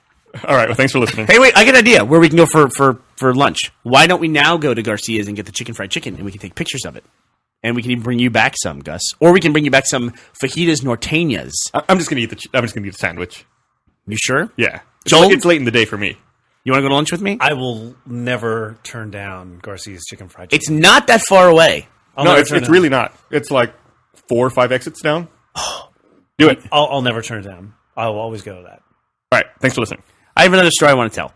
B: All right, well, thanks for listening.
E: Hey, wait, I got an idea where we can go for lunch. Why don't we now go to Garcia's and get the chicken fried chicken, and we can take pictures of it? And we can even bring you back some, Gus. Or we can bring you back some fajitas norteñas.
B: I'm just gonna eat the sandwich.
E: You sure?
B: Yeah,
E: Joel?
B: it's late in the day for me.
E: You want to go to lunch with me?
C: I will never turn down Garcia's chicken fried chicken.
E: It's not that far away.
C: I'll
B: No,
C: never
B: it's
C: turn it down.
B: really not. It's like 4 or 5 exits down. Do it.
C: I'll never turn it down. I will always go to that.
B: All right, thanks for listening.
E: I have another story I want to tell.